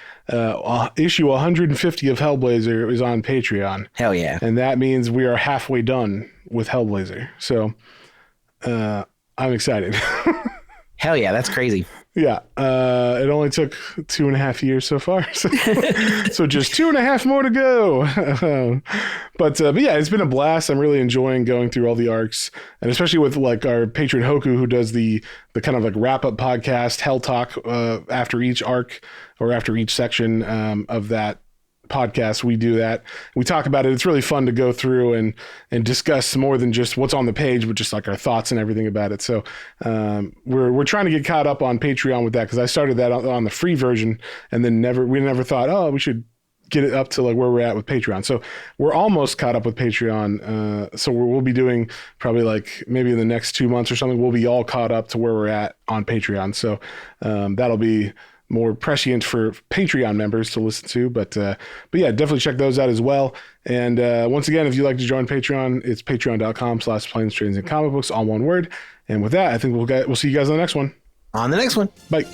Speaker 1: Issue 150 of Hellblazer is on Patreon.
Speaker 3: Hell yeah.
Speaker 1: And that means we are halfway done with Hellblazer. So I'm excited.
Speaker 3: Hell yeah, that's crazy.
Speaker 1: Yeah, it only took 2.5 years so far, so just 2.5 more to go. But yeah, it's been a blast. I'm really enjoying going through all the arcs, and especially with our patron Hoku, who does the kind of wrap up podcast, Hell Talk, after each arc or after each section of that podcast. We do that. We talk about it. It's really fun to go through and discuss more than just what's on the page, but just our thoughts and everything about it. So we're trying to get caught up on Patreon with that, because I started that on the free version, and then we never thought, oh, we should get it up to where we're at with Patreon. So we're almost caught up with Patreon. So we'll be doing probably maybe in the next 2 months or something, we'll be all caught up to where we're at on Patreon. So that'll be more prescient for Patreon members to listen to, but yeah, definitely check those out as well. And once again, if you'd like to join Patreon, it's patreon.com/planes, trains, and comic books, all one word. And with that, I think we'll see you guys on the next one.
Speaker 3: on the next one.
Speaker 1: Bye.